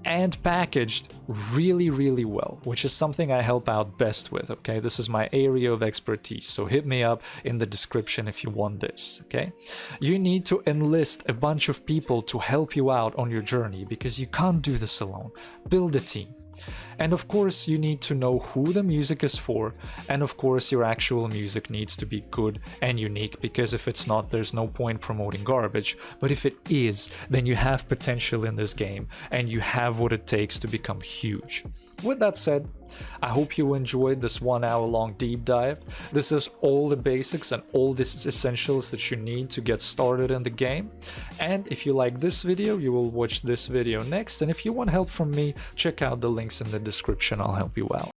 and packaged really well, which is something I help out best with, okay? This is my area of expertise, so hit me up in the description if you want this, okay? You need to enlist a bunch of people to help you out on your journey because you can't do this alone. Build a team. And of course you need to know who the music is for, and of course your actual music needs to be good and unique, because if it's not, there's no point promoting garbage. But if it is, then you have potential in this game and you have what it takes to become huge. With that said, I hope you enjoyed this 1 hour long deep dive. This is all the basics and all the essentials that you need to get started in the game. And if you like this video, you will watch this video next. And if you want help from me, check out the links in the description. I'll help you out.